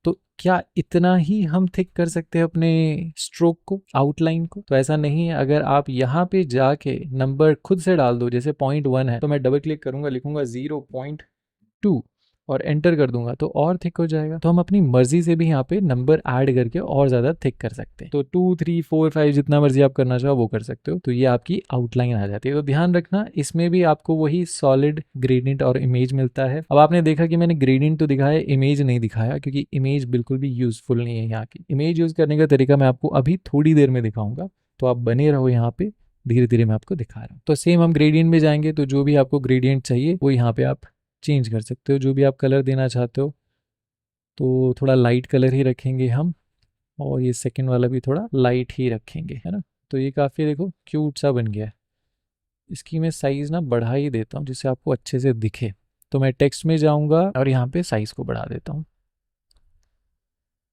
तो क्या इतना ही हम थिक कर सकते हैं अपने स्ट्रोक को, आउटलाइन को? तो ऐसा नहीं है। अगर आप यहाँ पे जाके नंबर खुद से डाल दो, जैसे 0.1 है तो मैं डबल क्लिक करूंगा, लिखूंगा 0.2 और एंटर कर दूंगा तो और थिक हो जाएगा। तो हम अपनी मर्जी से भी यहाँ पे नंबर ऐड करके और ज्यादा थिक कर सकते हैं। तो 2, 3, 4, 5 जितना मर्जी आप करना चाहो वो कर सकते हो। तो ये आपकी आउटलाइन आ जाती है। तो ध्यान रखना इसमें भी आपको वही सॉलिड ग्रेडियंट और इमेज मिलता है। अब आपने देखा कि मैंने ग्रेडियंट तो दिखाया, इमेज नहीं दिखाया, क्योंकि इमेज बिल्कुल भी यूजफुल नहीं है। यहाँ की इमेज यूज करने का तरीका मैं आपको अभी थोड़ी देर में दिखाऊंगा, तो आप बने रहो यहाँ पे, धीरे धीरे मैं आपको दिखा रहा हूँ। तो सेम हम ग्रेडियंट में जाएंगे, तो जो भी आपको ग्रेडियंट चाहिए वो यहाँ पे आप चेंज कर सकते हो। जो भी आप कलर देना चाहते हो तो थोड़ा लाइट कलर ही रखेंगे हम, और ये सेकंड वाला भी थोड़ा लाइट ही रखेंगे, है ना। तो ये काफ़ी देखो क्यूट सा बन गया है। इसकी मैं साइज़ ना बढ़ा ही देता हूँ जिससे आपको अच्छे से दिखे। तो मैं टेक्स्ट में जाऊँगा और यहाँ पे साइज़ को बढ़ा देता हूँ।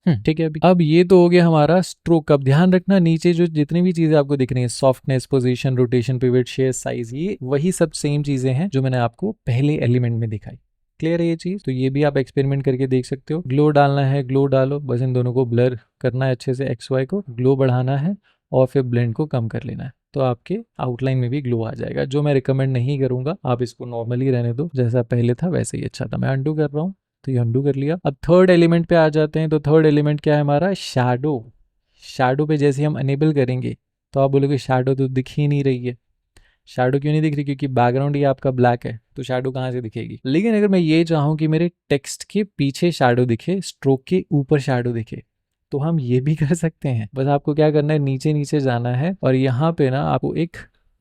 ठीक है। अब ये तो हो गया हमारा स्ट्रोक। अब ध्यान रखना नीचे जो जितनी भी चीजें आपको दिख रही हैं, softness, position, rotation, pivot, share, size, ये वही सब सेम चीजें हैं जो मैंने आपको पहले एलिमेंट में दिखाई। क्लियर है ये चीज? तो ये भी आप एक्सपेरिमेंट करके देख सकते हो। ग्लो डालना है, ग्लो डालो, बस इन दोनों को ब्लर करना है अच्छे से, एक्स वाई को ग्लो बढ़ाना है और फिर ब्लेंड को कम कर लेना है, तो आपके आउटलाइन में भी ग्लो आ जाएगा। जो मैं रिकमेंड नहीं करूंगा, आप इसको नॉर्मली रहने दो, जैसा पहले था वैसे ही अच्छा था। मैं अंडू कर रहा हूँ, तो ये अंडू कर लिया। अब थर्ड एलिमेंट पे आ जाते हैं। तो थर्ड एलिमेंट क्या है हमारा? शैडो। शैडो पे जैसे हम अनेबल करेंगे तो आप बोलोगे शैडो तो दिख ही नहीं रही है। शैडो क्यों नहीं दिख रही? क्योंकि बैकग्राउंड ये आपका ब्लैक है, तो शैडो कहाँ से दिखेगी? लेकिन अगर मैं ये चाहूँ कि मेरे टेक्स्ट के पीछे शैडो दिखे, स्ट्रोक के ऊपर शैडो दिखे, तो हम ये भी कर सकते हैं। बस आपको क्या करना है, नीचे नीचे जाना है और यहाँ पे ना आपको एक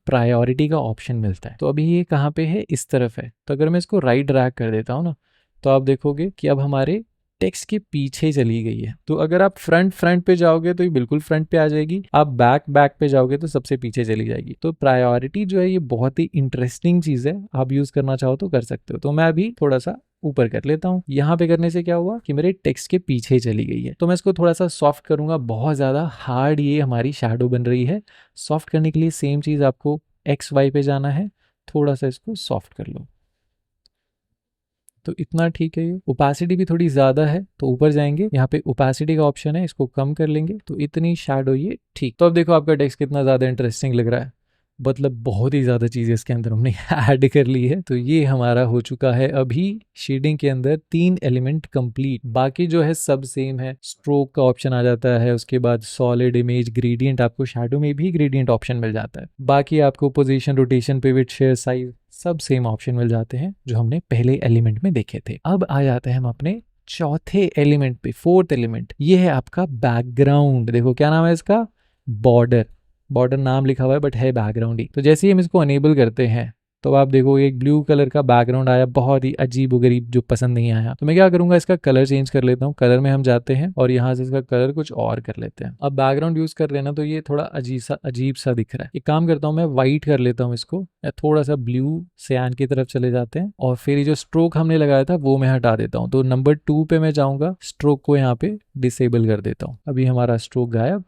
प्रायोरिटी का ऑप्शन मिलता है। तो अभी ये कहाँ पे है? इस तरफ है। तो अगर मैं इसको राइट ड्रैग कर देता हूँ ना, तो आप देखोगे कि अब हमारे टेक्स्ट के पीछे चली गई है। तो अगर आप फ्रंट पे जाओगे तो ये बिल्कुल फ्रंट पे आ जाएगी, आप बैक पे जाओगे तो सबसे पीछे चली जाएगी। तो प्रायोरिटी जो है ये बहुत ही इंटरेस्टिंग चीज है, आप यूज करना चाहो तो कर सकते हो। तो मैं अभी थोड़ा सा ऊपर कर लेता हूँ। यहाँ पे करने से क्या हुआ कि मेरे टेक्स्ट के पीछे चली गई है। तो मैं इसको थोड़ा सा सॉफ्ट करूंगा। बहुत ज्यादा हार्ड ये हमारी शैडो बन रही है। सॉफ्ट करने के लिए सेम चीज आपको एक्स वाई पे जाना है, थोड़ा सा इसको सॉफ्ट कर लो। तो इतना ठीक है। ये ओपेसिटी भी थोड़ी ज्यादा है, तो ऊपर जाएंगे, यहाँ पे ओपेसिटी का ऑप्शन है, इसको कम कर लेंगे, तो इतनी शैडो ये ठीक। तो अब देखो आपका टेक्स्ट कितना ज्यादा इंटरेस्टिंग लग रहा है। मतलब बहुत ही ज़्यादा चीज़ें इसके अंदर हमने ऐड कर ली है। तो ये हमारा हो चुका है अभी शेडिंग के अंदर 3 एलिमेंट कंप्लीट। बाकी जो है सब सेम है। स्ट्रोक का ऑप्शन आ जाता है, उसके बाद सॉलिड, इमेज, ग्रेडियंट, आपको शैडो में भी ग्रेडियंट ऑप्शन मिल जाता है। बाकी आपको position, rotation, pivot, share, size सब सेम ऑप्शन मिल जाते हैं जो हमने पहले एलिमेंट में देखे थे। अब आ जाते हैं हम अपने चौथे एलिमेंट पे, फोर्थ एलिमेंट। ये है आपका बैकग्राउंड। देखो क्या नाम है इसका? बॉर्डर। बॉर्डर नाम लिखा हुआ है बट है बैकग्राउंड ही। तो जैसे ही हम इसको अनेबल करते हैं तो आप देखोगे एक ब्लू कलर का बैकग्राउंड आया, बहुत ही अजीब गरीब, जो पसंद नहीं आया। तो मैं क्या करूंगा, इसका कलर चेंज कर लेता हूँ। कलर में हम जाते हैं और यहाँ से इसका कलर कुछ और कर लेते हैं। अब बैकग्राउंड यूज कर रहे हैं ना, तो ये थोड़ा अजीब सा दिख रहा है। एक काम करता हूँ, मैं व्हाइट कर लेता हूँ इसको, या थोड़ा सा ब्लू सयान की तरफ चले जाते हैं, और फिर ये जो स्ट्रोक हमने लगाया था वो मैं हटा देता हूँ। तो नंबर 2 पे मैं जाऊंगा, स्ट्रोक को यहाँ पे डिसेबल कर देता हूँ। अभी हमारा स्ट्रोक गायब।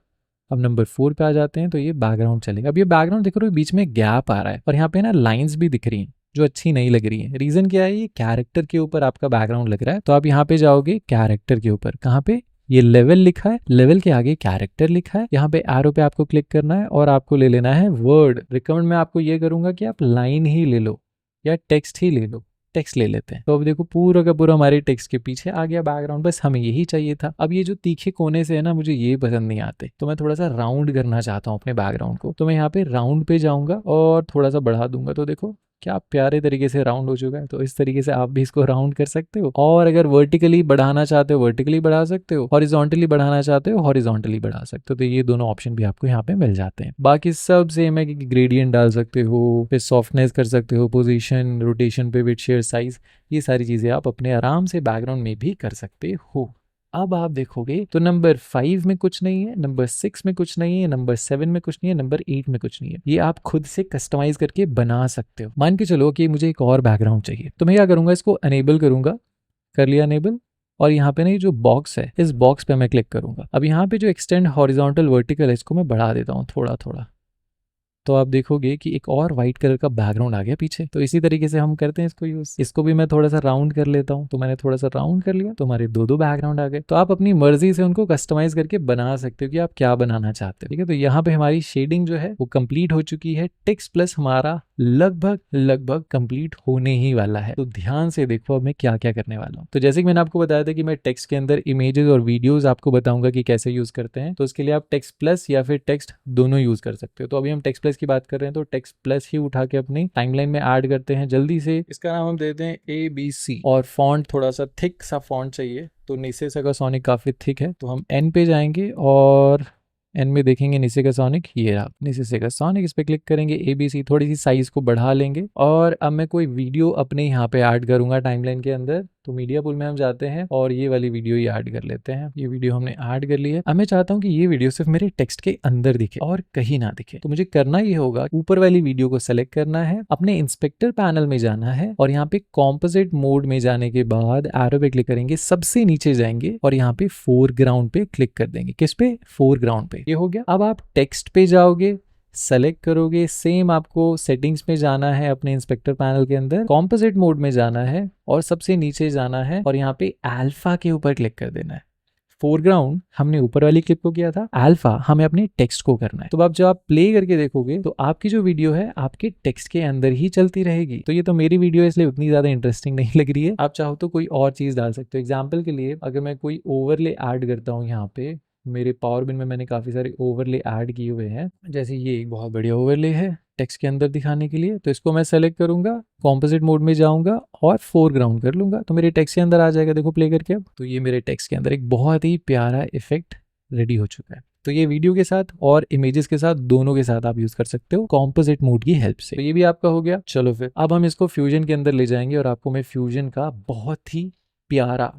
अब नंबर 4 पे आ जाते हैं, तो ये बैकग्राउंड चलेगा। अब ये बैकग्राउंड देख रहे हो, बीच में गैप आ रहा है और यहाँ पे ना लाइंस भी दिख रही हैं जो अच्छी नहीं लग रही है। रीजन क्या है, ये कैरेक्टर के ऊपर आपका बैकग्राउंड लग रहा है। तो आप यहाँ पे जाओगे कैरेक्टर के ऊपर, कहाँ पे, ये लेवल लिखा है, लेवल के आगे कैरेक्टर लिखा है, यहाँ पे एरो पे आपको क्लिक करना है और आपको ले लेना है वर्ड। रिकमेंड मैं आपको ये करूंगा कि आप लाइन ही ले लो या टेक्स्ट ही ले लो। टेक्स्ट ले लेते हैं। तो अब देखो पूरा का पूरा हमारे टेक्स्ट के पीछे आ गया बैकग्राउंड, बस हमें यही चाहिए था। अब ये जो तीखे कोने से है ना, मुझे ये पसंद नहीं आते, तो मैं थोड़ा सा राउंड करना चाहता हूँ अपने बैकग्राउंड को। तो मैं यहाँ पे राउंड पे जाऊंगा और थोड़ा सा बढ़ा दूंगा। तो देखो क्या प्यारे तरीके से राउंड हो चुका है। तो इस तरीके से आप भी इसको राउंड कर सकते हो, और अगर वर्टिकली बढ़ाना चाहते हो वर्टिकली बढ़ा सकते हो, हॉरिजॉन्टली बढ़ाना चाहते हो हॉरिजॉन्टली बढ़ा सकते हो। तो ये दोनों ऑप्शन भी आपको यहाँ पे मिल जाते हैं। बाकी सब सेम है कि ग्रेडियंट डाल सकते हो, फिर सॉफ्टनेस कर सकते हो, पोजीशन, रोटेशन पे, विड्थ, शेयर, साइज, ये सारी चीजें आप अपने आराम से बैकग्राउंड में भी कर सकते हो। अब आप देखोगे तो नंबर 5 में कुछ नहीं है, नंबर 6 में कुछ नहीं है, नंबर 7 में कुछ नहीं है, नंबर 8 में कुछ नहीं है। ये आप खुद से कस्टमाइज करके बना सकते हो। मान के चलो कि मुझे एक और बैकग्राउंड चाहिए, तो मैं क्या करूंगा, इसको अनेबल करूंगा, कर लिया अनेबल, और यहाँ पे ना ये जो बॉक्स है, इस बॉक्स पे मैं क्लिक करूंगा। अब यहाँ पे जो एक्सटेंड हॉरिजॉन्टल वर्टिकल है, इसको मैं बढ़ा देता हूँ थोड़ा थोड़ा। तो आप देखोगे कि एक और व्हाइट कलर का बैकग्राउंड आ गया पीछे। तो इसी तरीके से हम करते हैं इसको यूज। इसको भी मैं थोड़ा सा राउंड कर लेता हूँ। तो मैंने थोड़ा सा राउंड कर लिया, तो हमारे दो बैकग्राउंड आ गए। तो आप अपनी मर्जी से उनको कस्टमाइज करके बना सकते हो कि आप क्या बनाना चाहते हो। ठीक है, तो यहाँ पे हमारी शेडिंग जो है वो कंप्लीट हो चुकी है। टेक्स्ट प्लस हमारा लगभग कंप्लीट होने ही वाला है। तो ध्यान से देखो अब मैं क्या क्या करने वाला हूँ। तो जैसे कि मैंने आपको बताया था कि मैं टेक्स्ट के अंदर इमेजेस और वीडियोस आपको बताऊंगा कि कैसे यूज करते हैं। तो इसके लिए आप टेक्स्ट प्लस या फिर टेक्स्ट दोनों यूज कर सकते हो। तो अभी हम टेक्स्ट प्लस की बात कर रहे हैं, तो टेक्स्ट प्लस ही उठा के अपनी टाइमलाइन में ऐड करते हैं जल्दी से। इसका नाम हम देते हैं ABC, और फॉन्ट थोड़ा सा थिक सा फॉन्ट चाहिए। तो नीचे से का सोनिक काफी थिक है, तो हम एन पे जाएंगे और एन में देखेंगे नीचे का सोनिक, ये रहा नीचे से का सोनिक। इस पे क्लिक करेंगे, ABC, थोड़ी सी साइज को बढ़ा लेंगे। और अब मैं कोई वीडियो अपने यहाँ पे ऐड करूंगा टाइमलाइन के अंदर। तो मीडिया पूल में हम जाते हैं और ये वाली वीडियो ही ऐड कर लेते हैं। ये वीडियो हमने ऐड कर ली है। अब मैं चाहता हूँ कि ये वीडियो सिर्फ मेरे टेक्स्ट के अंदर दिखे और कहीं ना दिखे। तो मुझे करना ये होगा, ऊपर वाली वीडियो को सेलेक्ट करना है, अपने इंस्पेक्टर पैनल में जाना है और यहाँ पे कॉम्पोजिट मोड में जाने के बाद एरो पे क्लिक करेंगे, सबसे नीचे जाएंगे और यहाँ पे फोरग्राउंड पे क्लिक कर देंगे। किस पे? फोरग्राउंड पे। ये हो गया। अब आप टेक्स्ट पे जाओगे, सेलेक्ट करोगे, सेम आपको सेटिंग्स में जाना है, अपने इंस्पेक्टर पैनल के अंदर कॉम्पोजिट मोड में जाना है और सबसे नीचे जाना है और यहाँ पे अल्फा के ऊपर क्लिक कर देना है। फोरग्राउंड हमने ऊपर वाली क्लिप को किया था, अल्फा हमें अपने टेक्स्ट को करना है। तो अब जब आप प्ले करके देखोगे तो आपकी जो वीडियो है आपके टेक्स्ट के अंदर ही चलती रहेगी। तो ये तो मेरी वीडियो है इसलिए उतनी ज्यादा इंटरेस्टिंग नहीं लग रही है। आप चाहो तो कोई और चीज डाल सकते हो। एग्जाम्पल के लिए अगर मैं कोई ओवरले ऐड करता हूँ, यहाँ पे मेरे पावर बिन में मैंने काफ़ी सारे ओवरले ऐड किए हुए हैं। जैसे ये एक बहुत बढ़िया ओवरले है टेक्स्ट के अंदर दिखाने के लिए। तो इसको मैं सेलेक्ट करूंगा, कॉम्पोजिट मोड में जाऊंगा और फोरग्राउंड कर लूंगा, तो मेरे टेक्स्ट के अंदर आ जाएगा। देखो प्ले करके अब, तो ये मेरे टेक्स्ट के अंदर एक बहुत ही प्यारा इफेक्ट रेडी हो चुका है। तो ये वीडियो के साथ और इमेजेस के साथ, दोनों के साथ आप यूज कर सकते हो कॉम्पोजिट मोड की हेल्प से। तो ये भी आपका हो गया। चलो फिर अब हम इसको फ्यूजन के अंदर ले जाएंगे और आपको मैं फ्यूजन का बहुत ही प्यारा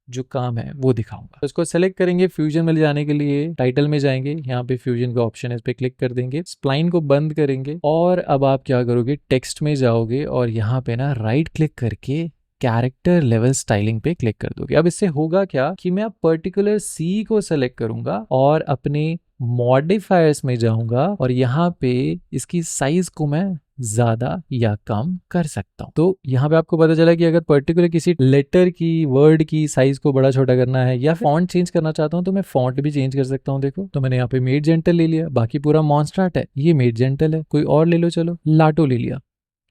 जो काम है वो दिखाऊंगा। तो इसको सेलेक्ट करेंगे, फ्यूजन में ले जाने के लिए टाइटल में जाएंगे, यहाँ पे फ्यूजन का ऑप्शन है, इस पे क्लिक कर देंगे, स्प्लाइन को बंद करेंगे और अब आप क्या करोगे, टेक्स्ट में जाओगे और यहाँ पे ना राइट क्लिक करके कैरेक्टर लेवल स्टाइलिंग पे क्लिक कर दोगे। अब इससे होगा क्या कि मैं अब पर्टिकुलर सी को सेलेक्ट करूंगा और अपने मॉडिफायर्स में जाऊंगा और यहाँ पे इसकी साइज को मैं ज्यादा या कम कर सकता हूँ। तो यहाँ पे आपको पता चला कि अगर पर्टिकुलर किसी लेटर की, वर्ड की साइज को बड़ा छोटा करना है या फॉन्ट चेंज करना चाहता हूँ तो मैं फॉन्ट भी चेंज कर सकता हूँ। देखो तो मैंने यहाँ पे मेड जेंटल ले लिया, बाकी पूरा मॉन्स्टार्ट है, ये मेड जेंटल है। कोई और ले लो, चलो लाटो ले लिया,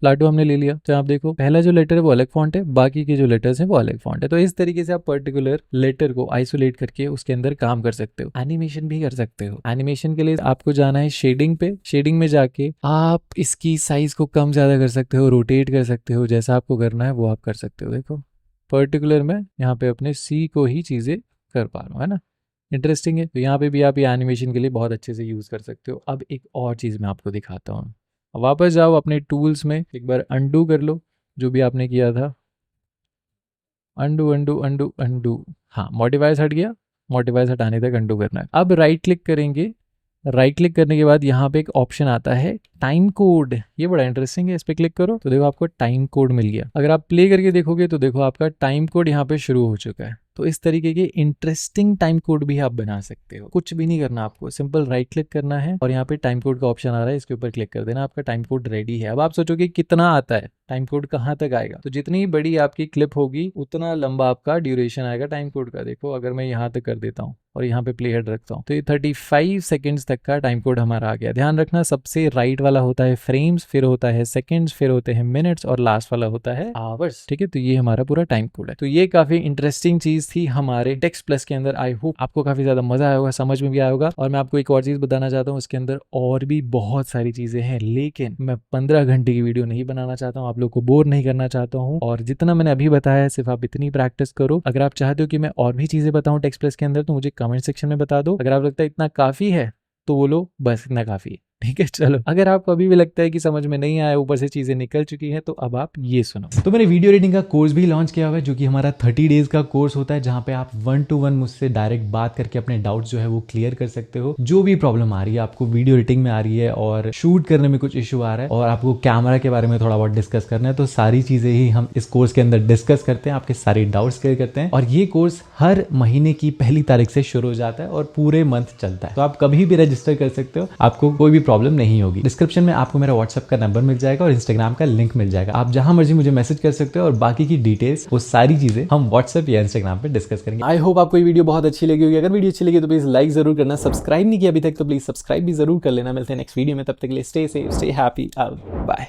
लाटो हमने ले लिया। तो आप देखो पहला जो लेटर है वो अलग फॉन्ट है, बाकी के जो लेटर्स हैं वो अलग फॉन्ट है। तो इस तरीके से आप पर्टिकुलर लेटर को आइसोलेट करके उसके अंदर काम कर सकते हो। एनिमेशन भी कर सकते हो। एनिमेशन के लिए आपको जाना है शेडिंग पे, शेडिंग में जाके आप इसकी साइज को कम ज्यादा कर सकते हो, रोटेट कर सकते हो, जैसा आपको करना है वो आप कर सकते हो। देखो पर्टिकुलर मैं यहाँ पे अपने सी को ही चीजें कर पा रहा हूँ, है ना, इंटरेस्टिंग है। तो यहाँ पे भी आप ये एनिमेशन के लिए बहुत अच्छे से यूज कर सकते हो। अब एक और चीज मैं आपको दिखाता हूँ, वापस जाओ अपने टूल्स में, एक बार अंडू कर लो जो भी आपने किया था, अंडू अंडू अंडू अंडू। हाँ, मॉडिफायर्स हट गया, मॉडिफायर्स हटाने तक अंडू करना है। अब राइट क्लिक करेंगे, राइट क्लिक करने के बाद यहाँ पे एक ऑप्शन आता है टाइम कोड, ये बड़ा इंटरेस्टिंग है, इस पे क्लिक करो तो देखो आपको टाइम कोड मिल गया। अगर आप प्ले करके देखोगे तो देखो आपका टाइम कोड यहाँ पे शुरू हो चुका है। तो इस तरीके के इंटरेस्टिंग टाइम कोड भी आप बना सकते हो। कुछ भी नहीं करना आपको, सिंपल राइट क्लिक करना है और यहाँ पे टाइम कोड का ऑप्शन आ रहा है, इसके ऊपर क्लिक कर देना, आपका टाइम कोड रेडी है। अब आप सोचोगे कितना आता है, टाइम कोड कहाँ तक आएगा, तो जितनी बड़ी आपकी क्लिप होगी उतना लंबा आपका ड्यूरेशन आएगा टाइम कोड का। देखो अगर मैं यहाँ तक कर देता हूँ और यहाँ पे प्ले हेड रखता हूँ तो ये 35 सेकंड्स तक का टाइम कोड हमारा आ गया। ध्यान रखना सबसे राइट वाला होता है फ्रेम्स, फिर होता है सेकंड्स, फिर होते हैं मिनट्स और लास्ट वाला होता है आवर्स। ठीक है, तो ये हमारा पूरा टाइम कोड है। तो ये काफी इंटरेस्टिंग चीज थी हमारे टेक्स्ट प्लस के अंदर। आई होप आपको काफी ज्यादा मजा आया होगा, समझ में भी आया होगा। और मैं आपको एक और चीज बताना चाहता हूँ, इसके अंदर और भी बहुत सारी चीजें हैं, लेकिन मैं 15 घंटे की वीडियो नहीं बनाना चाहता हूँ, आप लोग को बोर नहीं करना चाहता हूँ। और जितना मैंने अभी बताया है सिर्फ आप इतनी प्रैक्टिस करो। अगर आप चाहते हो कि मैं और भी चीजें बताऊँ टेक्स्ट प्लस के अंदर तो मुझे कमेंट सेक्शन में बता दो। अगर आप लगता है इतना काफी है तो बोलो बस इतना काफी है। ठीक है, चलो अगर आपको अभी भी लगता है कि समझ में नहीं आया, ऊपर से चीजें निकल चुकी हैं, तो अब आप ये सुनो। तो मैंने वीडियो एडिटिंग का कोर्स भी लॉन्च किया हुआ है, जो कि हमारा 30 डेज का कोर्स होता है, जहां पे आप 1-to-1 मुझसे डायरेक्ट बात करके अपने डाउट्स जो है वो क्लियर कर सकते हो। जो भी प्रॉब्लम आ रही है आपको, वीडियो एडिटिंग में आ रही है और शूट करने में कुछ इशू आ रहा है और आपको कैमरा के बारे में थोड़ा बहुत डिस्कस करना है, तो सारी चीजें ही हम इस कोर्स के अंदर डिस्कस करते हैं, आपके सारे डाउट्स क्लियर करते हैं। और ये कोर्स हर महीने की पहली तारीख से शुरू हो जाता है और पूरे मंथ चलता है, तो आप कभी भी रजिस्टर कर सकते हो, आपको कोई भी प्रॉब्लम नहीं होगी। डिस्क्रिप्शन में आपको मेरा व्हाट्सएप का नंबर मिल जाएगा और इंस्टाग्राम का लिंक मिल जाएगा, आप जहां मर्जी मुझे मैसेज कर सकते हो और बाकी की डिटेल्स वो सारी चीजें हम व्हाट्सएप या इंस्टाग्राम पे डिस्कस करेंगे। आई होप आपको ये वीडियो बहुत अच्छी लगी होगी। अगर वीडियो अच्छी लगी तो प्लीज लाइक जरूर करना, सब्सक्राइब नहीं किया अभी तक तो प्लीज सब्सक्राइब भी जरूर कर लेना। मिलते हैं नेक्स्ट वीडियो में, तब तक के लिए stay safe, stay happy, bye.